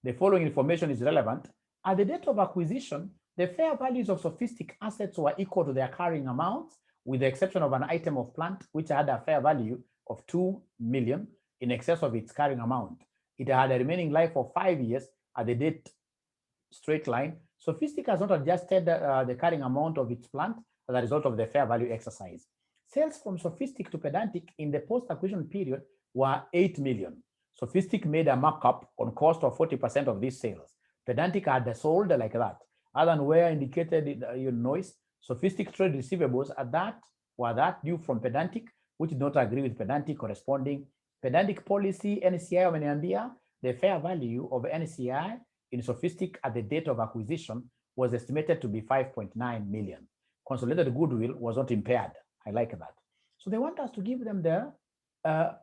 The following information is relevant. At the date of acquisition, the fair values of Sophistic assets were equal to their carrying amounts, with the exception of an item of plant, which had a fair value of $2 million in excess of its carrying amount. It had a remaining life of 5 years at the date straight line. Sophistic has not adjusted the carrying amount of its plant as a result of the fair value exercise. Sales from Sophistic to Pedantic in the post-acquisition period were $8 million. Sophistic made a markup on cost of 40% of these sales. Pedantic had sold like that. Other than where indicated in your noise, Sophistic trade receivables were due from Pedantic, which did not agree with Pedantic corresponding. Pedantic policy, NCI wameniambia, the fair value of NCI in Sophistic at the date of acquisition was estimated to be $5.9 million. Consolidated goodwill was not impaired. I like that. So they want us to give them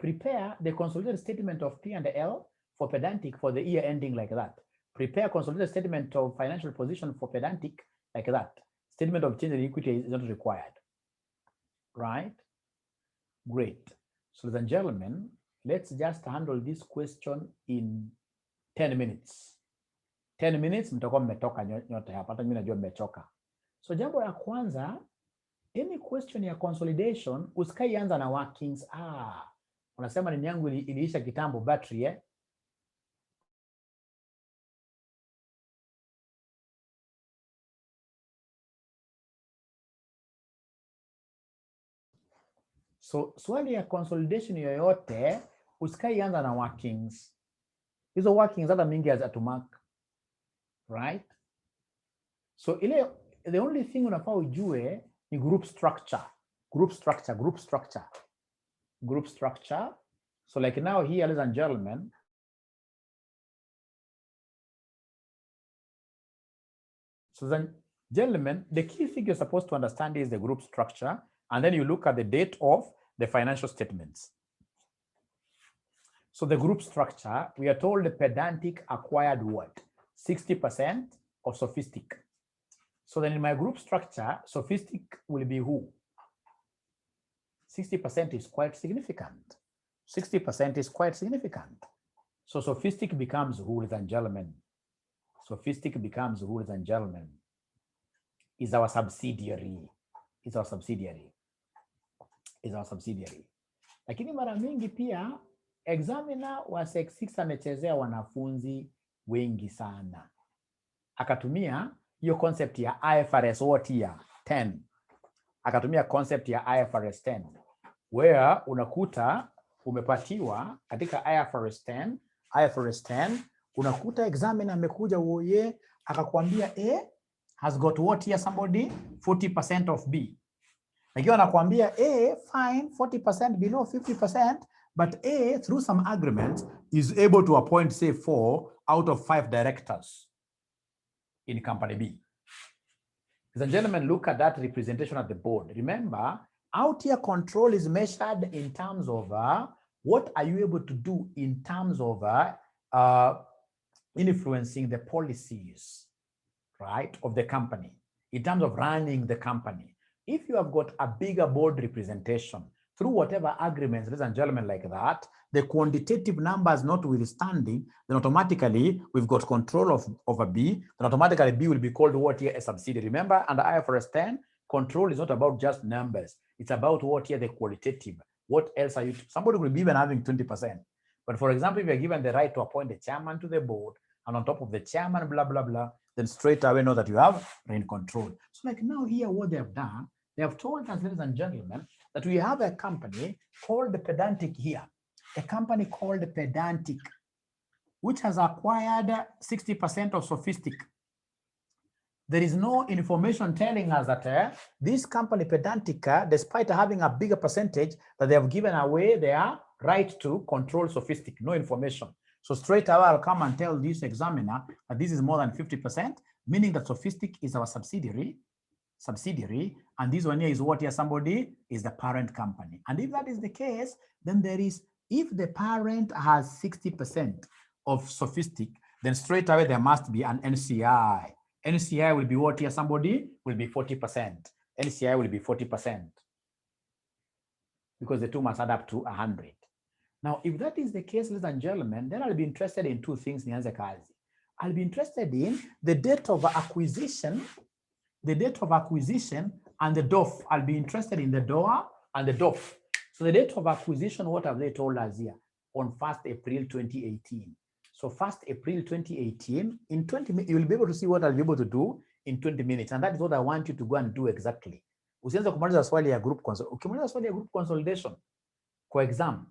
prepare the consolidated statement of P&L for Pedantic for the year ending like that. Prepare consolidated statement of financial position for Pedantic like that. Statement of change in equity is not required. Right? Great. So ladies and gentlemen, let's just handle this question in 10 minutes. 10 minutes, mtakuwa mmetoka nyote hapa, hata mimi najua mmechoka. So jambo la kwanza, any question ya consolidation, usikaianza na workings. Unasema nini yangu iliisha kitambo battery So swali ya consolidation yoyote, usikaianza na workings. Hizo workings hata mingi hazatumark. Right? So the only thing unafaa ujue ni group structure. Group structure. So like now here, ladies and gentlemen, the key thing you're supposed to understand is the group structure, and then you look at the date of the financial statements. So the group structure, we are told the Pedantic acquired what? 60% of Sophistic. So then in my group structure, Sophistic will be who? 60% is quite significant. 60% is quite significant. So Sophistic becomes who, ladies and gentlemen? Sophistic becomes who, ladies and gentlemen? Is our subsidiary. Is our subsidiary. Is our subsidiary. Lakini mara mingi pia examiner wa Sec 6 amechezea wanafunzi wengi sana. Akatumia hiyo concept ya IFRS what year 10. Akatumia concept ya IFRS 10 where unakuta umepatiwa katika IFRS 10 unakuta examiner amekuja woye akakwambia A has got what year somebody 40% of B. Ikiwa nakwambia A, fine, 40% below 50%, but A, through some agreements, is able to appoint, say, 4 out of 5 directors in company B. Ladies and gentlemen, look at that representation at the board. Remember, out here control is measured in terms of what are you able to do in terms of influencing the policies, right, of the company, in terms of running the company. If you have got a bigger board representation through whatever agreements, ladies and gentlemen, like that, the quantitative numbers notwithstanding, then automatically we've got control of a B, then automatically B will be called what here? A subsidiary. Remember, under IFRS 10, control is not about just numbers. It's about what here? The qualitative. What else are you? Somebody will be even having 20%. But for example, if you're given the right to appoint the chairman to the board, and on top of the chairman, blah, blah, blah, then straight away know that you have reign control. So like now here, what they have done, they have told us, ladies and gentlemen, that we have a company called the Pedantic here, a company called Pedantic, which has acquired 60% of Sophistic. There is no information telling us that this company Pedantic, despite having a bigger percentage, that they have given away their right to control Sophistic. No information. So straight away, I'll come and tell this examiner that this is more than 50%, meaning that Sophistic is our subsidiary, and this one here is what here? Somebody is the parent company. And if that is the case, then there is, if the parent has 60% of Sophistic, then straight away there must be an NCI. NCI will be what here? Somebody will be 40%. NCI will be 40%. Because the two must add up to 100. Now, if that is the case, ladies and gentlemen, then I'll be interested in two things. I'll be interested in the date of acquisition, and the DOF. I'll be interested in the DOA and the DOF. So the date of acquisition, what have they told us here? On 1st April 2018. So 1st April 2018, in 20 minutes, you will be able to see what I'll be able to do in 20 minutes. And that is what I want you to go and do exactly. Usianze kumaliza swali ya group consolidation. Ukimaliza swali ya group consolidation kwa exam,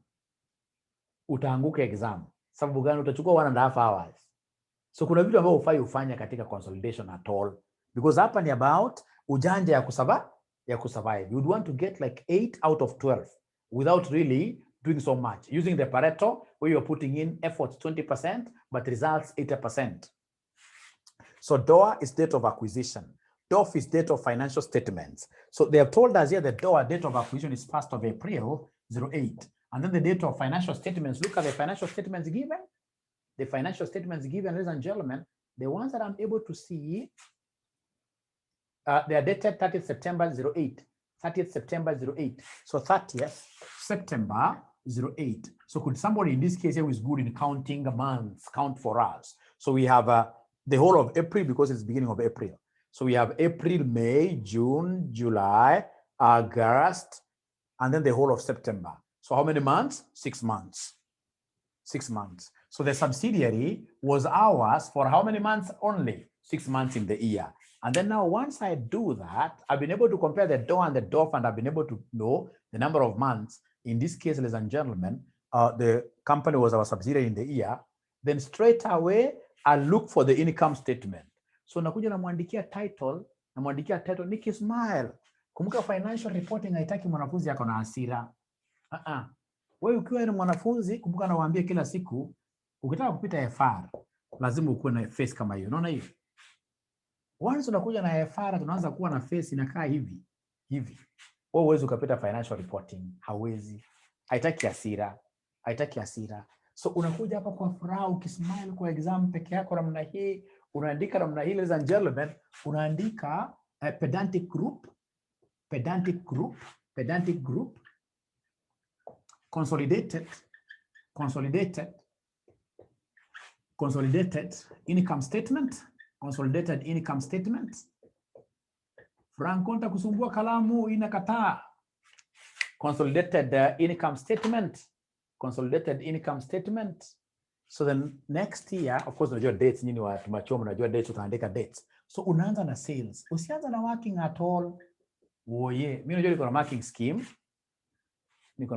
utaanguka exam. Sababu gani? Utachukua 1.5 hours. So kuna vitu ambavyo hufai ufanya katika consolidation at all. Because hapa ni about ujanja ya kusurvive. You'd want to get like 8 out of 12 without really doing so much. Using the Pareto, where you're putting in efforts 20%, but results 80%. So DOA is date of acquisition. DOF is date of financial statements. So they have told us here the DOA date of acquisition is 1st of April 08. And then the date of financial statements, look at the financial statements given. The financial statements given, ladies and gentlemen, the ones that I'm able to see, they are dated 30th September 08. 30th September 08. So 30th September 08. So could somebody in this case who is good in counting months count for us? So we have the whole of April because it's the beginning of April. So we have April, May, June, July, August, and then the whole of September. So how many months? 6 months. 6 months. So the subsidiary was ours for how many months? Only 6 months in the year. And then now once I do that, I've been able to compare the DOA and the DOF, and I've been able to know the number of months. In this case, ladies and gentlemen, the company was our subsidiary in the year. Then straight away, I look for the income statement. So nakuja namwandikia title, Nikki Smile. Kumbuka financial reporting haitaki mwanafunzi yako na hasira. Wewe ukiwa ni mwanafunzi, kumbuka nawaambia kila siku, ukitaka kupita FR, lazima ukuwe na face kama hiyo. Unaona hiyo? Once unakuja na FR, tunaanza kuwa na face inakaa hivi. Wewe huwezi ukapita financial reporting, hawezi. Haitaki hasira. So unakuja hapa kwa furaha, ukismile kwa exam peke yako namna hii, unaandika namna hii, ladies and gentlemen, unaandika pedantic group, consolidated income statement, Franco nitakusumbua kalamu inakataa. Consolidated income statement. So then next year, of course, unajua dates, nyinyi watu machomo, unajua dates, utaandika dates. So unaanza na sales. Usianza na working at all. Mimi najua niko na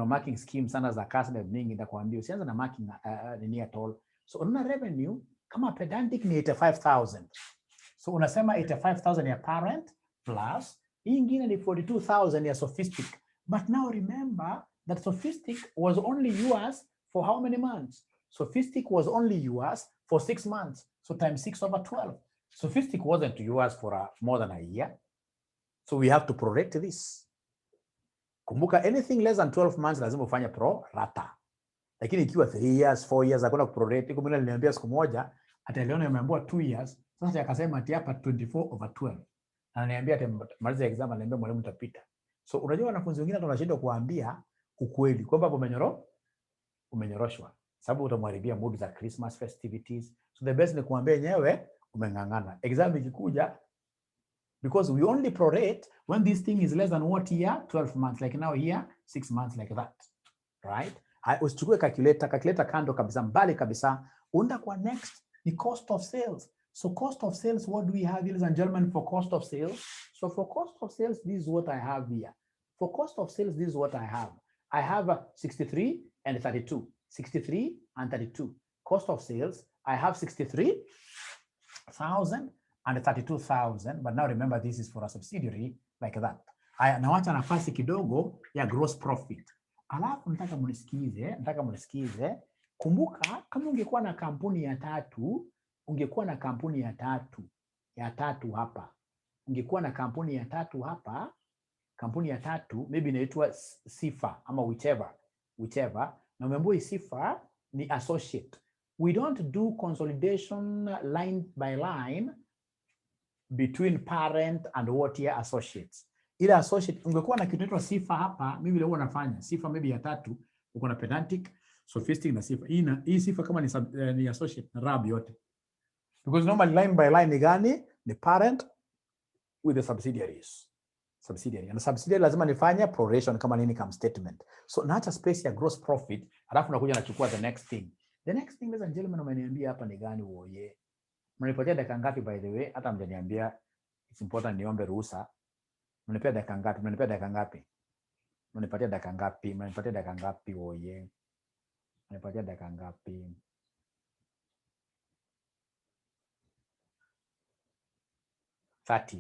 marking scheme sana za customer mingi, nitakwambia usianza na marking nini at all. So unaona revenue kama Pedantic ni 85,000. So unasema 85,000 ya parent plus Hii ingine ni 42,000 ya Sophistic. But now remember that Sophistic was only yours for how many months? Sophistic was only yours for 6 months. So times 6/12. Sophistic wasn't yours for more than a year. So we have to prorate this. Kumbuka, anything less than 12 months lazima ufanye pro rata. Lakini ikiwa 3 years, 4 years hakuna prorate. Kumbuka niliambia siku moja hata leo nimeambiwa 2 years. Sasa akasema ati hapa 24/12. Ananiambia ati maliza exam, ananiambia mwalimu utapita. So unajua wanafunzi wengine tunashindwa kuambia ukweli kwamba umenyoroshwa. Sababu utamharibia mood za Christmas festivities. So the best ni kuambia yenyewe umengangana. Exam ikikuja, because we only prorate when this thing is less than what year? 12 months. Like now here, 6 months, like that. Right? Usichukue calculator kando kabisa, mbali kabisa. Unda kwa next ni cost of sales. So cost of sales, what do we have, ladies and gentlemen, for cost of sales? So for cost of sales, this is what I have here. For cost of sales, this is what I have. I have 63 and 32. 63 and 32. Cost of sales, I have 63,000 and 32,000. But now remember, this is for a subsidiary like that. Nawacha nafasi kidogo ya gross profit. Alafu nataka mnisikize. Kumbuka, kama ungekuwa na kampuni ya tatu, hapa. Ungekuwa na kampuni ya tatu hapa. Kampuni ya tatu maybe inaitwa Sifa ama whichever. Na umeambiwa Sifa ni associate. We don't do consolidation line by line between parent and what year associates. Ila associate ungekuwa na kitu inaitwa Sifa hapa, mimi leo nafanya Sifa maybe ya tatu, uko na pedantic, Sophistic na Sifa. Hii Sifa kama ni associate na RAB yote. Because normally line by line ni gani? Ni parent with the subsidiaries. And the subsidiary lazima nifanye proration kama ni income statement. So naacha space ya gross profit, alafu nakuja nachukua the next thing. The next thing, ladies and gentlemen, umeniambia hapa ni gani woye? Mnipatia dakika ngapi by the way? Hata mjaniambia, it's important niombe ruhusa. Mnipatia dakika ngapi? Mnipatia dakika ngapi woye? Mnipatia dakika ngapi?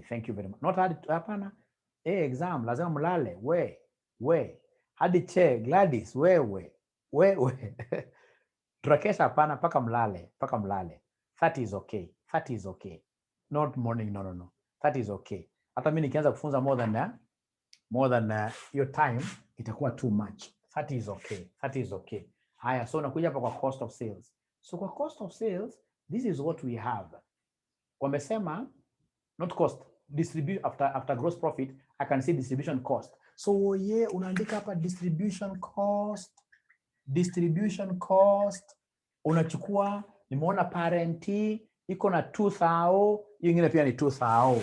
Thank you very much. Not hapana. Exam lazima mlale. We. Hadi che Gladys, we. Turakesha hapana paka mlale. 30 is okay. Not morning, no. 30 is okay. Hata mimi nikianza kufunza more than your time itakuwa too much. 30 is okay. Haya, so nakuja hapa kwa cost of sales. So kwa cost of sales, this is what we have. Wamesema not cost, distribute after gross profit, I can see distribution cost. So unaandika hapa distribution cost. Unachukua, nimeona parent iko na 2,000, hii nyingine pia ni 2,000.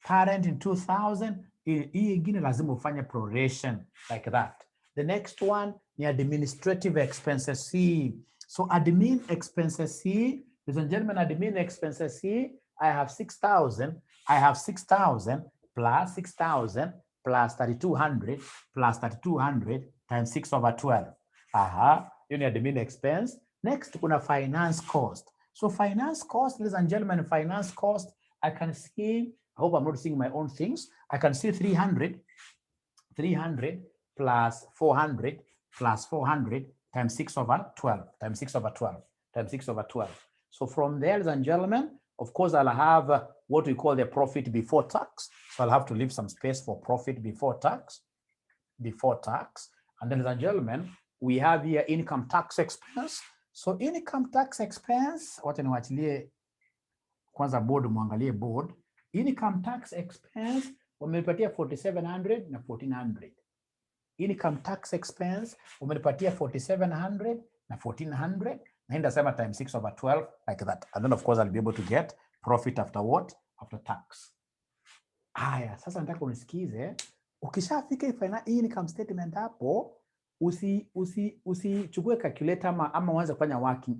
Parent in 2,000, hii nyingine lazima ufanye proration like that. The next one ni administrative expenses. So admin expenses, ladies and gentlemen, admin expenses, I have 6,000. I have 6,000 plus 6,000 plus 3,200 plus 3,200 times 6/12. You need admin expense. Next, kuna finance cost. So finance cost, ladies and gentlemen, finance cost, I can see, I hope I'm not seeing my own things. I can see 300 plus 400 plus 400 times 6/12 times 6/12. So from there, ladies and gentlemen, of course, I'll have what we call the profit before tax. So I'll have to leave some space for profit before tax. And then, ladies and gentlemen, we have here income tax expense. So income tax expense, wacha niwachilie kwanza board, muangalie board. Income tax expense, wamenipatia 4,700 na 1,400. Income tax expense, wamenipatia 4,700 na 1,400. Naenda sema times 6/12 like that. And then of course I'll be able to get profit after what? After tax. Haya, sasa nataka unisikize. Ukishafika hii income statement hapo, usichukue calculator ama uanze kufanya working.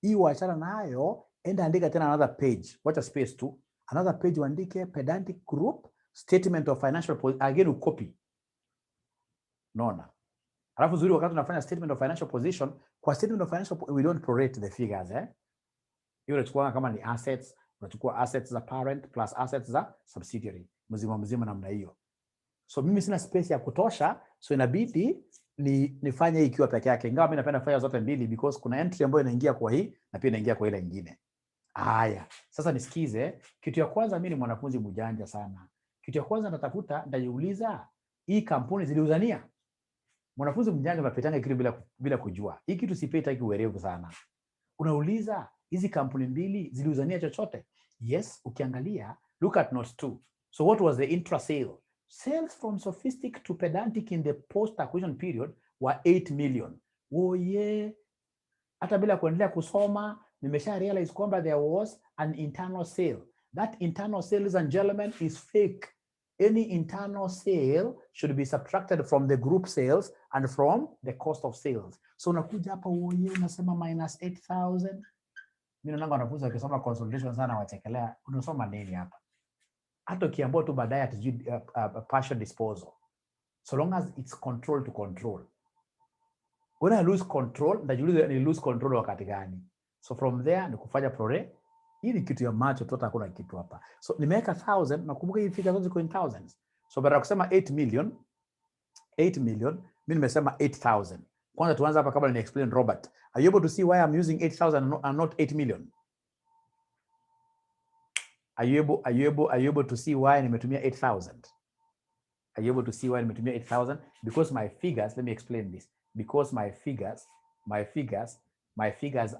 Hii waachana nayo, enda andika tena another page. Wacha space tu. Another page uandike pedantic group statement of financial position. Again ucopy. Nona. Alafu zuri wakati tunafanya statement of financial position, kwa statement of financial we don't prorate the figures Hiyo unachukua kama ni assets, unachukua assets za parent plus assets za subsidiary. mzima namna hiyo. So mimi sina space ya kutosha, so inabidi nifanye hii ikiwa peke yake, ingawa mimi napenda kufanya zote mbili because kuna entry ambayo inaingia kwa hii na pia inaingia kwa ile nyingine. Haya, sasa nisikize. Kitu ya kwanza, mimi ni mwanafunzi mjanja sana. Kitu ya kwanza natafuta, ndajiuliza hii kampuni ziliuzania. Mwanafunzi mjanja anapitanga kitu bila kujua. Hii kitu sipeta kiwerevu sana. Unauliza hizi kampuni mbili ziliuzania chochote? Yes, ukiangalia, look at note 2. So what was the intra-sale? Sales from sophistic to pedantic in the post-acquisition period were 8 million. Oh yeah. Hata bila kuendelea kusoma, nimesha realize kwamba there was an internal sale. That internal sale, ladies and gentlemen, is fake. Any internal sale should be subtracted from the group sales and from the cost of sales. So unakuja hapa uoye unasema minus 8,000. Mimi naona wanafunzi wakisoma consolidation sana wachekelea, unasoma nini hapa? Hata ukiambiwa tu baadaye atijui partial disposal. So long as it's control to control. When I lose control, ndajiuliza ni lose control wakati gani? So from there ni kufanya prore. Hii ni kitu ya macho tu, hakuna kitu hapa. So nimeweka 1,000, nakumbuka hii figure zote ziko in thousands. So baada ya kusema 8 million, mimi nimesema 8,000. Kwanza tuanze hapa kabla ni explain Robert. Are you able to see why I'm using 8,000 and not 8 million? Are you able to see why nimetumia 8,000? Are you able to see why nimetumia 8,000? Because my figures, let me explain this. Because my figures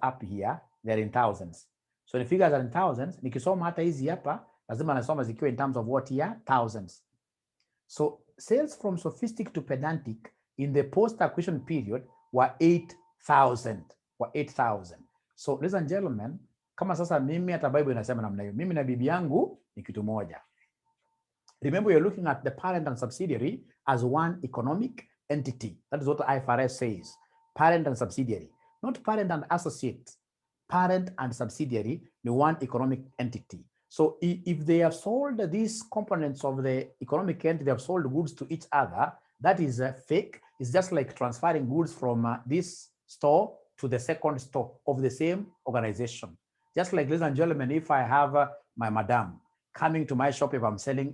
up here, they're in thousands. So the figures are in thousands. Nikisoma hata hizi hapa, lazima nasoma zikiwa in terms of what here? Thousands. So sales from sophistic to pedantic in the post-acquisition period were 8,000. So ladies and gentlemen, kama sasa mimi hata Bible inasema namna hiyo. Mimi na bibi yangu ni kitu moja. Remember, you're looking at the parent and subsidiary as one economic entity. That is what IFRS says. Parent and subsidiary. Not parent and associate. Parent and subsidiary, the one economic entity. So if they have sold these components of the economic entity, they have sold goods to each other, that is fake. It's just like transferring goods from this store to the second store of the same organization. Just like, ladies and gentlemen, if I have my madam coming to my shop, if I'm selling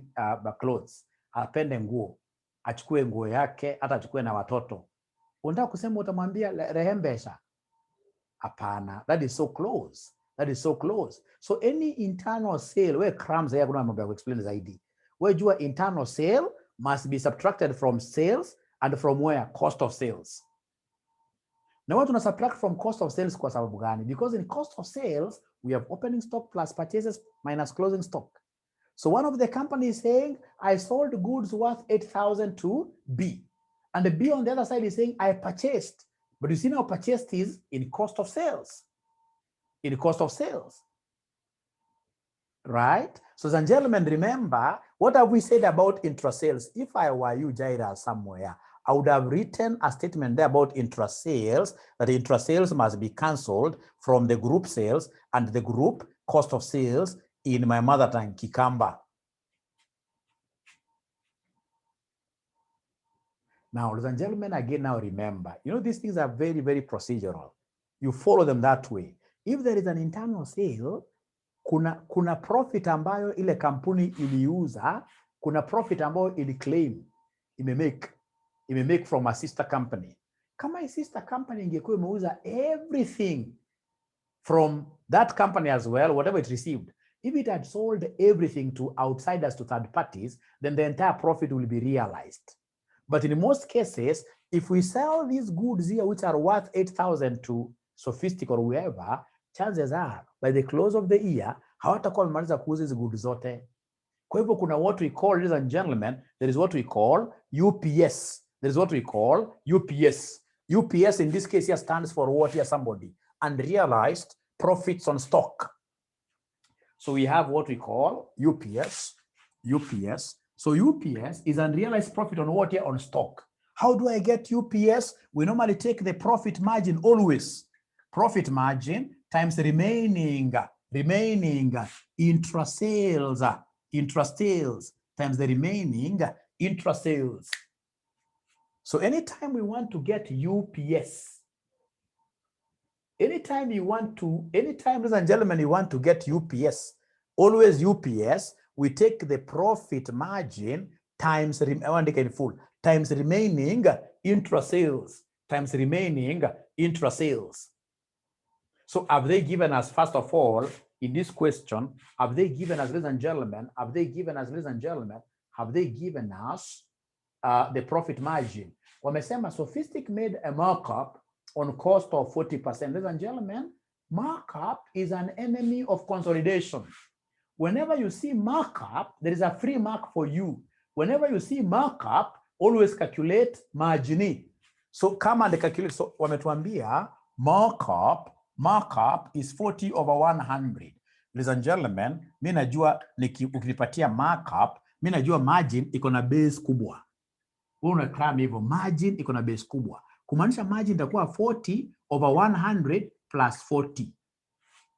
clothes, apende nguo, achukue nguo yake, hata achukue na watoto. Unataka kusema utamwambia rehembesha? Hapana, that is so close. So any internal sale, where crumbs here, kuna mambo ya explain zaidi. Where jua internal sale must be subtracted from sales and from where? Cost of sales. Now what tuna subtract from cost of sales kwa sababu gani? Because in cost of sales, we have opening stock plus purchases minus closing stock. So one of the companies is saying, I sold goods worth 8,000 to B. And the B on the other side is saying, I purchased. But you see now purchased is in cost of sales. Right? So, ladies and gentlemen, remember, what have we said about intra-sales? If I were you, Jaira, somewhere, I would have written a statement there about intra-sales, that intra-sales must be cancelled from the group sales and the group cost of sales in my mother tongue, Kikamba. Now, ladies and gentlemen, again, now remember, these things are very, very procedural. You follow them that way. If there is an internal sale, kuna profit ambayo ile kampuni iliuza, kuna profit ambayo iliclaim, imemake from a sister company. Kama a sister company ingekuwa imeuza everything from that company as well, whatever it received, if it had sold everything to outsiders, to third parties, then the entire profit will be realized. But in most cases, if we sell these goods here, which are worth 8,000 to Sophistic or whoever, chances are, by the close of the year, hawatakuwa wamemaliza kuuza hizo goods zote. Kwa hivyo kuna what we call, ladies and gentlemen, there is what we call UPS. UPS in this case here stands for what here, somebody? Unrealized profits on stock. So we have what we call UPS. So UPS is unrealized profit on what here? On stock. How do I get UPS? We normally take the profit margin always. Profit margin times the remaining intra-sales times the remaining intra-sales. So anytime we want to get UPS, anytime, ladies and gentlemen, you want to get UPS, always UPS, we take the profit margin times times remaining intra-sales, times remaining intra-sales. So have they given us, first of all, in this question, have they given us, ladies and gentlemen, have they given us the profit margin? Wamesema Sophistic made a markup on cost of 40%. Ladies and gentlemen, markup is an enemy of consolidation. Whenever you see markup, there is a free mark for you. Whenever you see markup, always calculate margin. So come and calculate. So wametuambia markup is 40 over 100. Ladies and gentlemen, mimi najua ukinipatia markup, mimi najua margin iko na base kubwa. Unakaa hivyo, margin iko na base kubwa. Kumaanisha margin itakuwa 40 over 100 plus 40.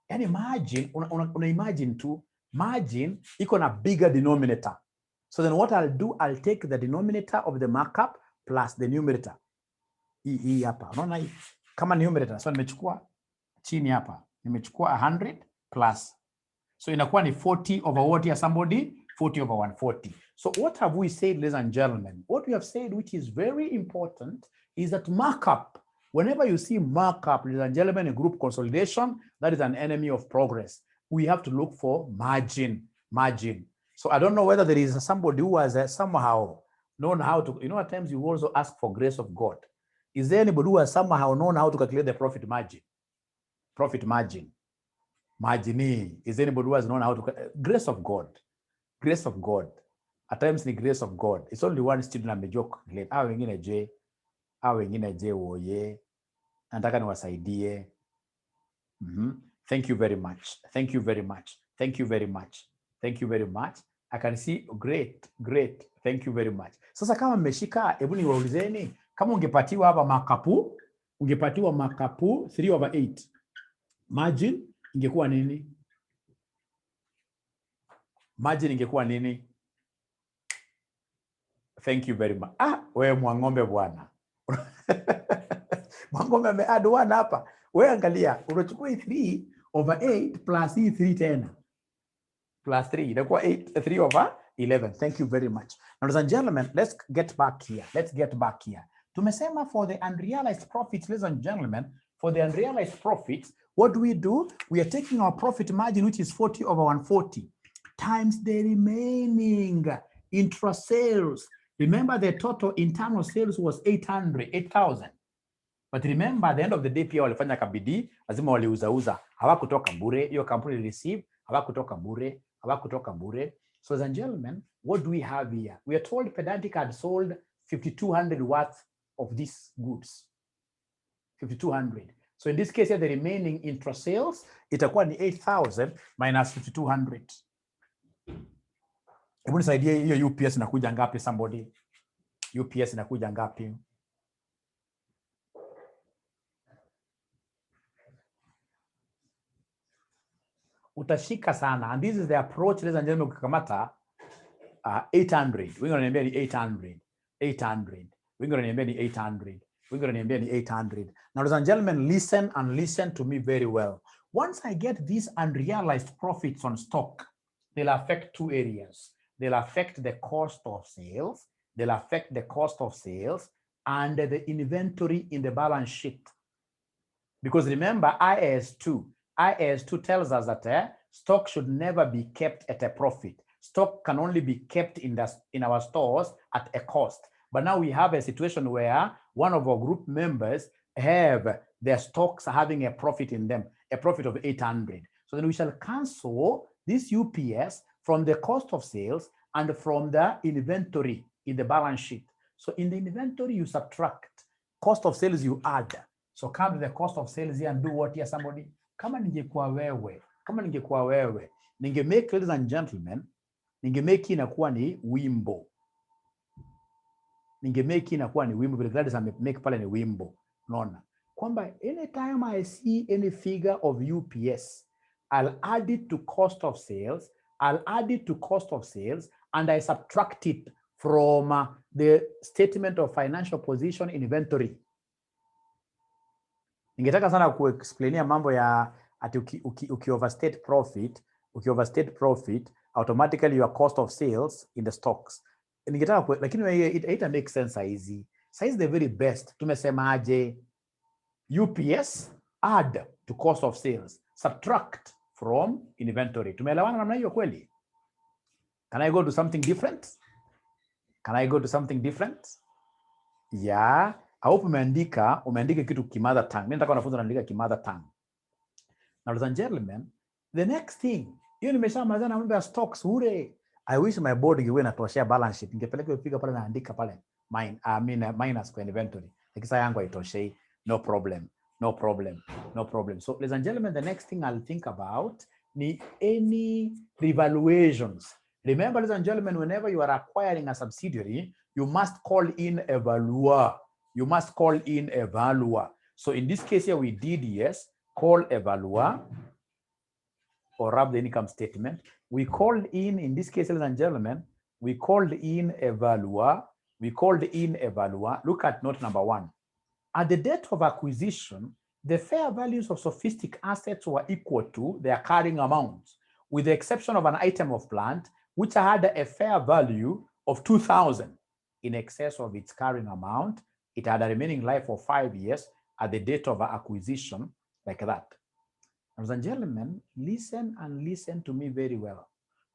Yani margin, una imagine tu, margin iko na bigger denominator. So then what I'll do, I'll take the denominator of the markup plus the numerator. Hii hapa. Unaona hii? Kama numerator. So nimechukua chini hapa. Nimechukua 100 plus. So inakuwa ni 40 over what here somebody? 40 over 140. So what have we said, ladies and gentlemen? What we have said, which is very important, is that markup, whenever you see markup, ladies and gentlemen, in group consolidation, that is an enemy of progress. We have to look for margin. So I don't know whether there is somebody who has somehow known how to, at times you also ask for grace of God. Is there anybody who has somehow known how to calculate the profit margin? Profit margin. Margin. Is there anybody who has known how to, grace of God. Grace of God. At times the grace of God. It's only one student amejoke. Wengine je woye. Nataka niwasaidie. Thank you very much. Thank you very much. Thank you very much. Thank you very much. I can see, great. Thank you very much. Sasa kama mmeshika, hebu niwaulizeni, kama ungepatiwa hapa makapu, ungepatiwa makapu 3 over 8. Margin ingekuwa nini? Margin ingekuwa nini? Thank you very much. Wewe Mwang'ombe bwana. Mwang'ombe ameadd 1 hapa. Wewe angalia, unachukua 3 over 8 plus 3 tena. Plus 3, inakuwa 3 over 11. Thank you very much. Now, ladies and gentlemen, let's get back here. Tumesema for the unrealized profits, ladies and gentlemen, for the unrealized profits, what do? We are taking our profit margin, which is 40 over 140, times the remaining intra-sales. Remember, the total internal sales was 8,000. But remember, at the end of the day, pia walifanya kabidi, lazima waliuza. Hawakutoka bure, hiyo kampuni receive, hawakutoka bure. So, ladies and gentlemen, what do we have here? We are told Pedantic had sold 5,200 worth of these goods. 5,200. So in this case here, the remaining intra-sales, itakuwa ni 8,000 minus 5,200. Hebu nisaidie hiyo UPS inakuja ngapi somebody? UPS inakuja ngapi? Utashika sana. And this is the approach, ladies and gentlemen, ukikamata 800. We're going to name 800. 800. We're going to name 800. We're going to name 800. Now, ladies and gentlemen, listen to me very well. Once I get these unrealized profits on stock, they'll affect 2 areas. They'll affect the cost of sales. And the inventory in the balance sheet. Because remember, IAS2 tells us that stock should never be kept at a profit. Stock can only be kept in our stores at a cost. But now we have a situation where one of our group members have their stocks having a profit in them, a profit of 800. So then we shall cancel this UPS from the cost of sales and from the inventory in the balance sheet. So in the inventory, you subtract. Cost of sales, you add. So come to the cost of sales here and do what here, somebody? Kama ningekuwa wewe, ningemake, ladies and gentlemen, ningemake inakuwa ni wimbo. Vile Gladys make pale ni wimbo. Unaona? Kwamba anytime I see any figure of UPS, I'll add it to cost of sales, and I subtract it from the statement of financial position inventory. Ningetaka sana kuexplainia mambo ya ati uki overstate profit, automatically your cost of sales in the stocks. Lakini it makes sense saizi. Saizi the very best. Tumesemaje? UPS add to cost of sales, subtract from inventory. Tumeelewana namna hiyo kweli? Can I go to something different? Can I go to something different? Yeah. I hope umeandika kitu kimother tongue. Mimi nataka wanafunzi wanaandika kimother tongue. Now, ladies and gentlemen, the next thing, hiyo nimeshamaliza na mambo ya stocks ure. I wish my board ingewe natoshea balance sheet. Ningepeleka upiga pale naandika pale minus kwa inventory. Lakini saa yangu haitoshei. No problem. No problem. No problem. So, ladies and gentlemen, the next thing I'll think about ni any revaluations. Remember, ladies and gentlemen, whenever you are acquiring a subsidiary, you must call in a valuer. You must call in a valuer. So in this case here, we did, yes, call a valuer or wrap the income statement. We called in this case, ladies and gentlemen, we called in a valuer. We called in a valuer. Look at note number 1. At the date of acquisition, the fair values of sophistic assets were equal to their carrying amounts, with the exception of an item of plant, which had a fair value of 2,000 in excess of its carrying amount. It had a remaining life of 5 years at the date of acquisition, like that. Ladies and gentlemen, listen and listen to me very well.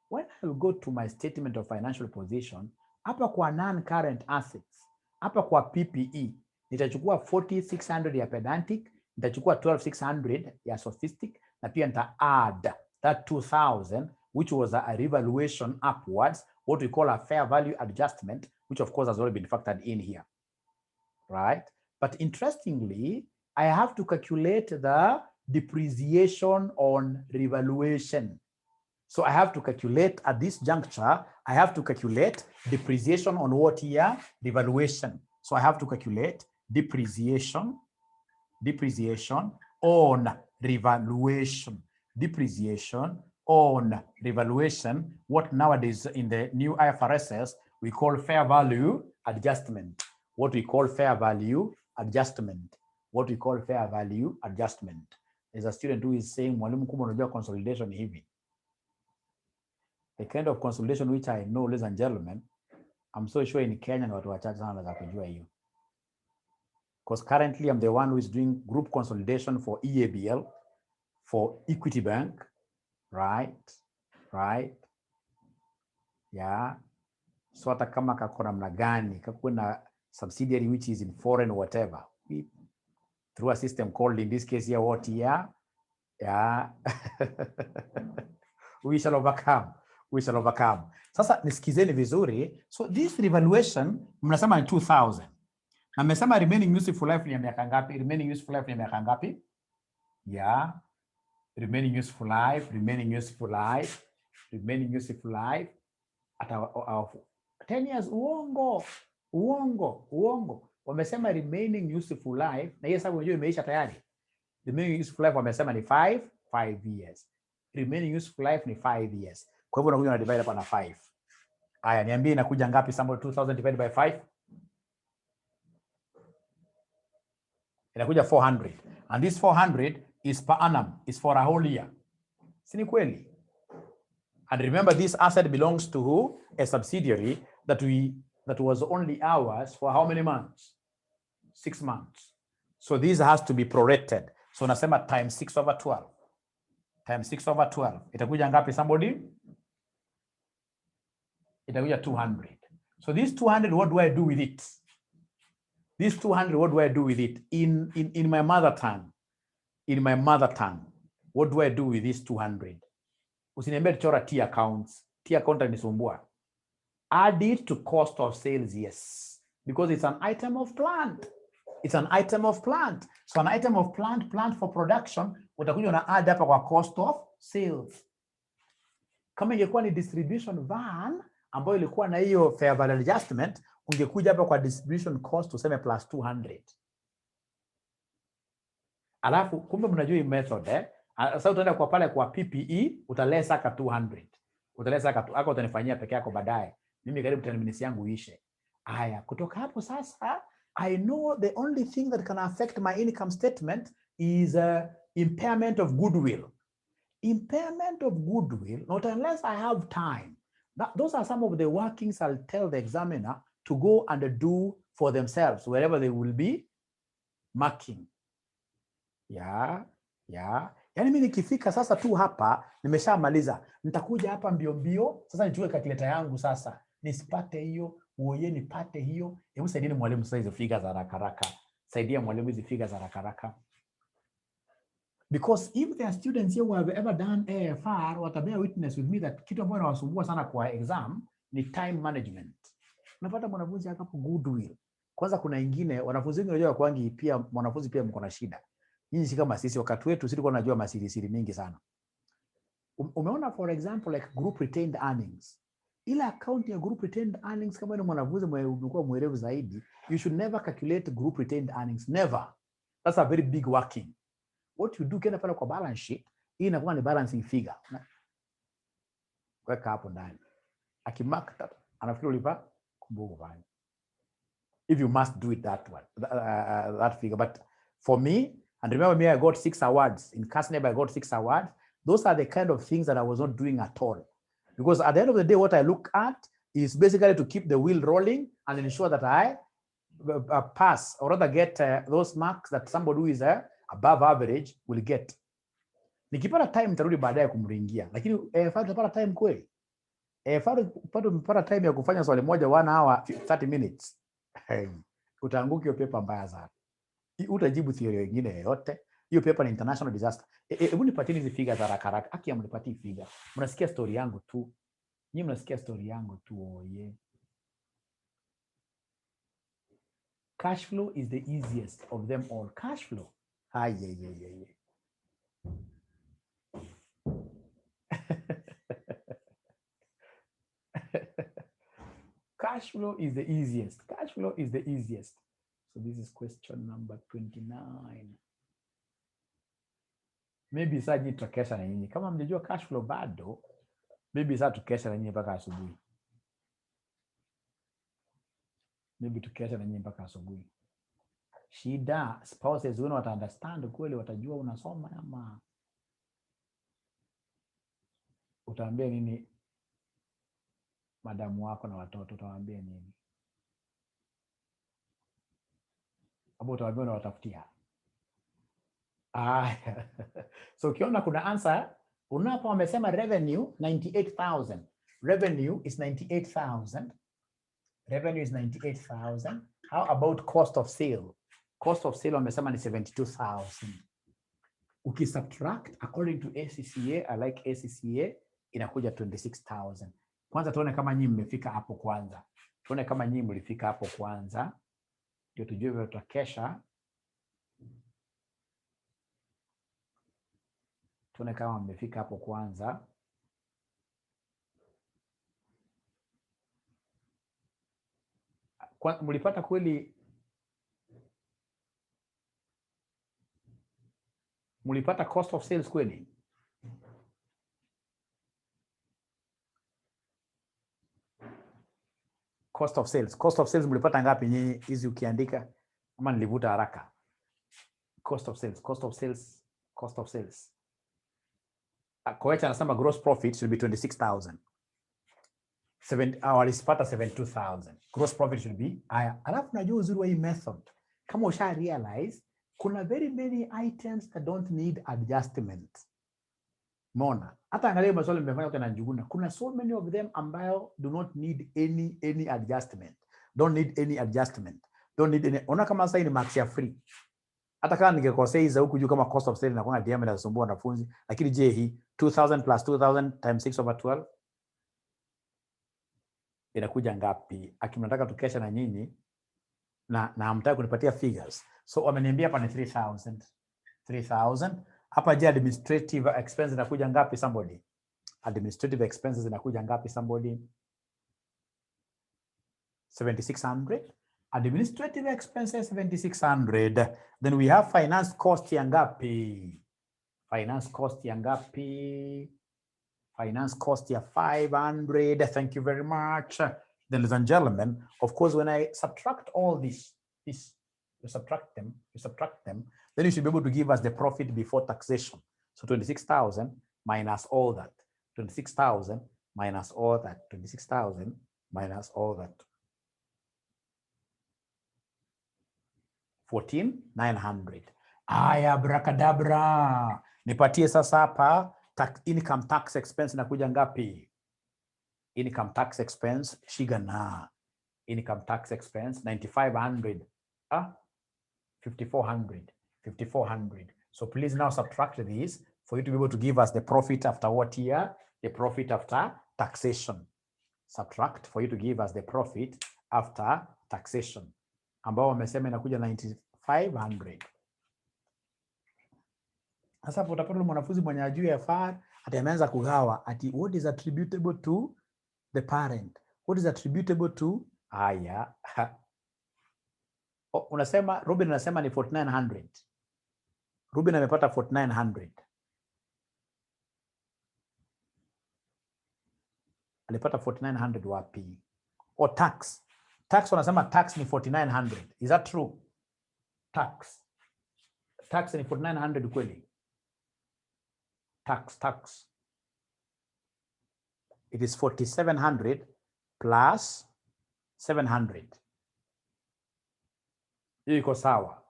When I will go to my statement of financial position, hapa kwa non-current assets, hapa kwa PPE, nitachukua 40,600 ya pedantic, nitachukua 12,600 ya sophistic, na pia nita add that 2,000, which was a revaluation upwards, what we call a fair value adjustment, which of course has already been factored in here, right? But interestingly, I have to calculate the depreciation on revaluation. So I have to calculate at this juncture, I have to calculate depreciation on what year? Revaluation. So I have to calculate depreciation on revaluation. Depreciation on revaluation, what nowadays in the new IFRSs, we call fair value adjustment. What we call fair value adjustment. What we call fair value adjustment. There's a student who is saying, mwalimu kumbe unajua consolidation hivi. The kind of consolidation which I know, ladies and gentlemen, I'm so sure in Kenya watu wachache sana wanaweza kujua hiyo. Because currently I'm the one who is doing group consolidation for EABL, for Equity Bank, right? Yeah. So hata kama kakona mna gani, kakuna subsidiary which is in foreign whatever, through a system called in this case here what year? Yeah. We shall overcome. Sasa nisikizeni vizuri. So this revaluation mnasema ni 2,000. Na mmesema remaining useful life ni ya miaka ngapi? Remaining useful life ni ya miaka ngapi? Yeah. Remaining useful life at 10 years. Uongo. Wamesema remaining useful life na hiyo sababu unajua imeisha tayari. Remaining useful life wamesema ni 5 years. Remaining useful life ni 5 years. Kwa hivyo unakuja na divide hapa na 5. Haya, niambie inakuja ngapi sample 2,000 divided by 5? Inakuja 400. And this 400 is per annum, is for a whole year. Si ni kweli? And remember, this asset belongs to who? A subsidiary that was only ours for how many months? 6 months. So this has to be prorated. So nasema times 6 over 12. Times 6 over 12. Itakuja ngapi somebody? Itakuja 200. So this 200, what do I do with it? This 200, what do I do with it? In my mother tongue. What do I do with this 200? Usiniambia tuchora T accounts. T account inisumbua. Add it to cost of sales, yes. Because it's an item of plant. So an item of plant for production, utakuja na add hapa kwa cost of sales. Kama ingekuwa ni distribution van, ambayo ilikuwa na hiyo fair value adjustment, ungekuja hapa kwa distribution cost tuseme plus 200. Alafu kumbe mnajua hii method sasa utaenda kwa pale kwa PPE utalesa ka 200. Utalesa ka aka utanifanyia peke yako baadaye. Mimi karibu 10 minutes yangu ishe. Haya, kutoka hapo sasa I know the only thing that can affect my income statement is impairment of goodwill. Impairment of goodwill, not unless I have time. Those are some of the workings I'll tell the examiner to go and do for themselves, wherever they will be marking. Yeah. Yaani mimi nikifika sasa tu hapa, nimeshamaliza. Nitakuja hapa mbio mbio, sasa nichukue calculator yangu sasa. Nisipate hiyo, uoye nipate hiyo. Hebu saidieni mwalimu sasa hizo figures za haraka haraka. Saidia mwalimu hizo figures za haraka haraka. Because if there are students here who have ever done AFR, watabea witness with me that kitu ambayo inawasumbua sana kwa exam ni time management. Unapata mwanafunzi akapo goodwill. Kwanza kuna ingine, wanafunzi wengi wanajua kwangi pia, mwanafunzi pia mko na shida. Nyinyi si kama sisi, wakati wetu sisi tulikuwa tunajua masiri mingi sana. Umeona for example like group retained earnings. Ile account ya group retained earnings, kama ni mwanafunzi mlikuwa mwerevu zaidi, you should never calculate group retained earnings, never. That's a very big working. What you do kenda pale kwa balance sheet, hii inakuwa ni balancing figure. Weka hapo ndani. Akimark that, anafikiri ulipa kumbuka bani. If you must do it that one, that figure. But for me, and remember me, I got 6 awards. In CASNEB, I got 6 awards. Those are the kind of things that I was not doing at all. Because at the end of the day, what I look at is basically to keep the wheel rolling and ensure that I pass, or rather get those marks that somebody who is above average will get. Nikipata time tarudi baadaye kumringia. Lakini tutapata time kweli? Tutapata time ya kufanya swali moja 1 hour 30 minutes. Utaanguka hiyo paper mbaya sana. Utajibu theory nyingine yote. Hiyo paper ni international disaster. Hebu nipateni hizi figures za haraka haraka. Aki amnipatie figure. Mnasikia story yangu tu. Nyinyi mnasikia story yangu tu, oye. Cash flow is the easiest of them all. Cash flow. Cash flow is the easiest. Cash flow is the easiest. So this is question number 29. Maybe sasa nyinyi tukesha na nyinyi. Kama mnajua cash flow bado, maybe sasa tukesha na nyinyi mpaka asubuhi. Maybe tukesha na nyinyi mpaka asubuhi. Shida, spouses wenu wata understand kweli, watajua unasoma ama utaambia nini madamu wako na watoto, utawaambia nini? Hapo utawaambia unawatafutia. So ukiona kuna answer, unapo wamesema revenue 98,000. Revenue is 98,000. Revenue is 98,000. How about cost of sale? Cost of sale wamesema ni 72,000. Ukisubtract according to ACCA, I like ACCA, inakuja 26,000. Kwanza tuone kama nyinyi mmefika hapo kwanza. Tuone kama nyinyi mlifika hapo kwanza. Ndio tujue vile tutakesha. Tuone kama mmefika hapo kwanza. Mlipata kweli? Mlipata cost of sales kweli? Cost of sales. Cost of sales mlipata ngapi nyinyi hizi ukiandika? Ama nilivuta haraka. Cost of sales, cost of sales, cost of sales. Koecha anasema gross profit should be 26,000. Walisipata 72,000. Gross profit should be higher. Alafu najua uzuri wa hii method. Kama usha realize, kuna very many items that don't need adjustment. Mona, hata angalia maswali mmefanya kwa Njuguna. Kuna so many of them ambayo do not need any adjustment. Don't need any adjustment. Don't need any. Ona kama sasa ni max ya free. Hata kama ningekosea hizo huku juu kama cost of sale na kuna DM inasumbua wanafunzi, lakini je hii 2,000 plus 2,000 times 6/12 inakuja ngapi? Akimnataka tukesha na nyinyi na hamtaki kunipatia figures. So wameniambia hapa ni 3,000. 3,000. Hapa je administrative expenses inakuja ngapi somebody? Administrative expenses inakuja ngapi somebody? 7,600. Administrative expenses 7,600. Then we have finance cost ya ngapi? Finance cost ya ngapi? Finance cost ya 500. Thank you very much. Then, ladies and gentlemen, of course, when I subtract all this, you subtract them, then you should be able to give us the profit before taxation. So 26,000 minus all that. 26,000 minus all that. 26,000 minus all that. 14,900. Aya, abracadabra. Nipatie sasa hapa income tax expense inakuja ngapi? Income tax expense shigana. Income tax expense 9,500. 5,400. 5,400. So please now subtract this for you to be able to give us the profit after what year? The profit after taxation. Subtract for you to give us the profit after taxation. Ambao wamesema inakuja 9,500. Sasa utapata mwanafunzi mwenye ajui FR ati ameanza kugawa ati what is attributable to the parent, what is attributable to haya. Unasema Ruben anasema ni 4,900. Ruben amepata 4,900. Alipata 4,900 wapi? Tax. Tax wanasema tax ni 4,900. Is that true? Tax ni 4,900 kweli? Tax. It is 4,700 plus 700. Hiyo iko sawa.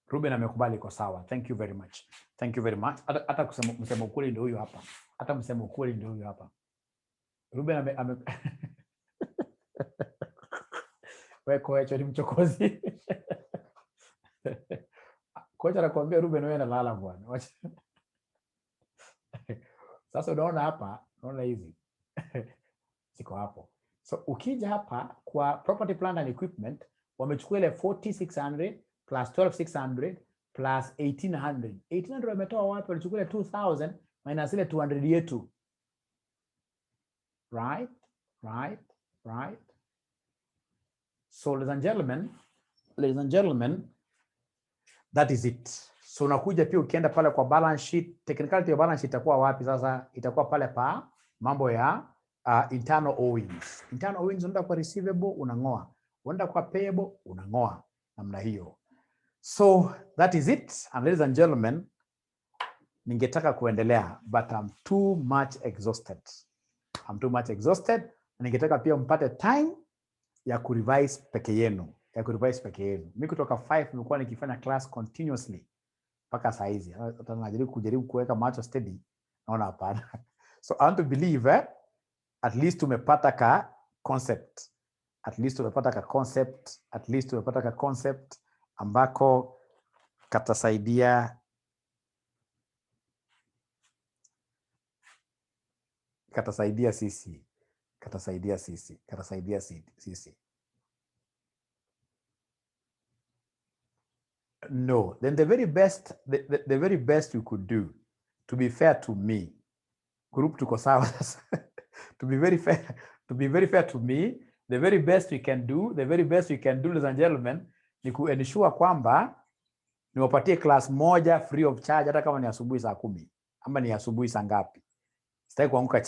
Ruben amekubali iko sawa. Thank you very much. Thank you very much. Hata kusema ukweli ndio huyo hapa. Hata msema ukweli ndio huyo hapa. Ruben wewe kocha ni mchokozi. Kocha anakuambia Ruben wewe unalala bwana. Sasa unaona hapa, unaona hizi. Siko hapo. So ukija hapa kwa property plant and equipment wamechukua ile 4,600 plus 12,600 plus 1,800. 1,800 wametoa wapi? Walichukua ile 2,000 minus ile 200 yetu. Right? So ladies and gentlemen, that is it. So unakuja pia ukienda pale kwa balance sheet, technicality ya balance sheet itakuwa wapi sasa? Itakuwa pale pa mambo ya internal owings. Internal owings unaenda kwa receivable unangoa. Unaenda kwa payable unangoa namna hiyo. So that is it. And ladies and gentlemen, ningetaka kuendelea but I'm too much exhausted. Ningetaka pia mpate time ya kurevise peke yenu. Mimi kutoka 5 nimekuwa nikifanya class continuously mpaka saa hizi. Hata najaribu kuweka macho steady. Naona hapana. So I want to believe at least tumepata ka concept. At least tumepata ka concept ambako katasaidia sisi. No, then the very best you could do, to be fair to me, group tuko sawa sasa. To be very fair to me, the very best we can do, ladies and gentlemen, ni kuensure kwamba niwapatie class moja free of charge, hata kama ni asubuhi saa 10 ama ni asubuhi saa ngapi. Sitaki kuanguka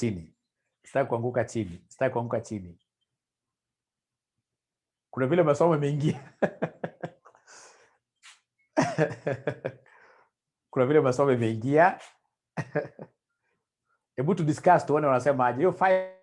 chini. Kuna vile masomo yameingia. Hebu tu discuss tuone wanasema aje. Hiyo 5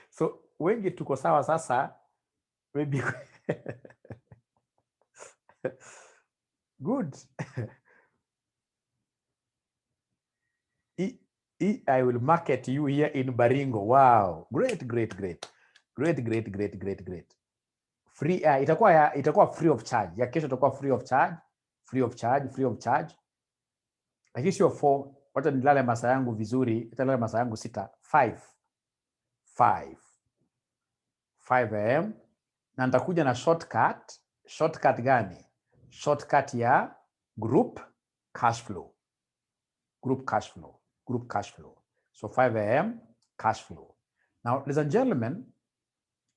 So wengi tuko sawa sasa, maybe good. I will market you here in Baringo. Wow, great. Free itakuwa free of charge. Ya kesho itakuwa free of charge. Lakini sio 4, wacha nilale masaa yangu vizuri, italala masaa yangu 6, 5 am na nitakuja na shortcut gani? Shortcut ya group cash flow. So 5 am cash flow. Now ladies and gentlemen,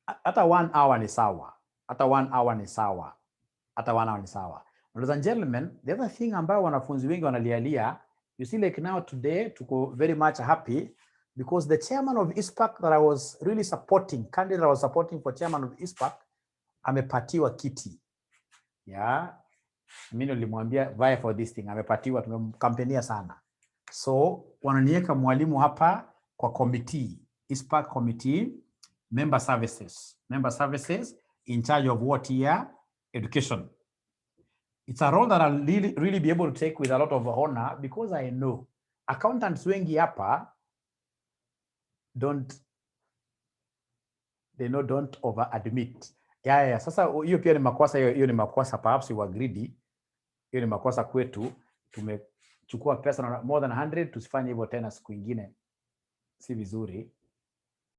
hata 1 hour ni sawa. Ladies and gentlemen, the other thing ambao wanafunzi wengi wanalialia, you see like now today, tuko very much happy because the chairman of ISPAC that I was really supporting, candidate I was supporting for chairman of ISPAC, amepatiwa kiti. Yeah. Mimi nilimwambia vie for this thing, amepatiwa, tumemkampenia sana. So wananiweka mwalimu hapa kwa committee, ISPAC committee, member services in charge of what year? Education. It's a role that I'll really be able to take with a lot of honor because I know accountants wengi hapa don't over admit. Yeah. Sasa hiyo pia ni makosa, hiyo ni makosa, perhaps you are greedy. Hiyo ni makosa kwetu, tumechukua pesa more than 100, tusifanye hivyo tena siku nyingine. Si vizuri.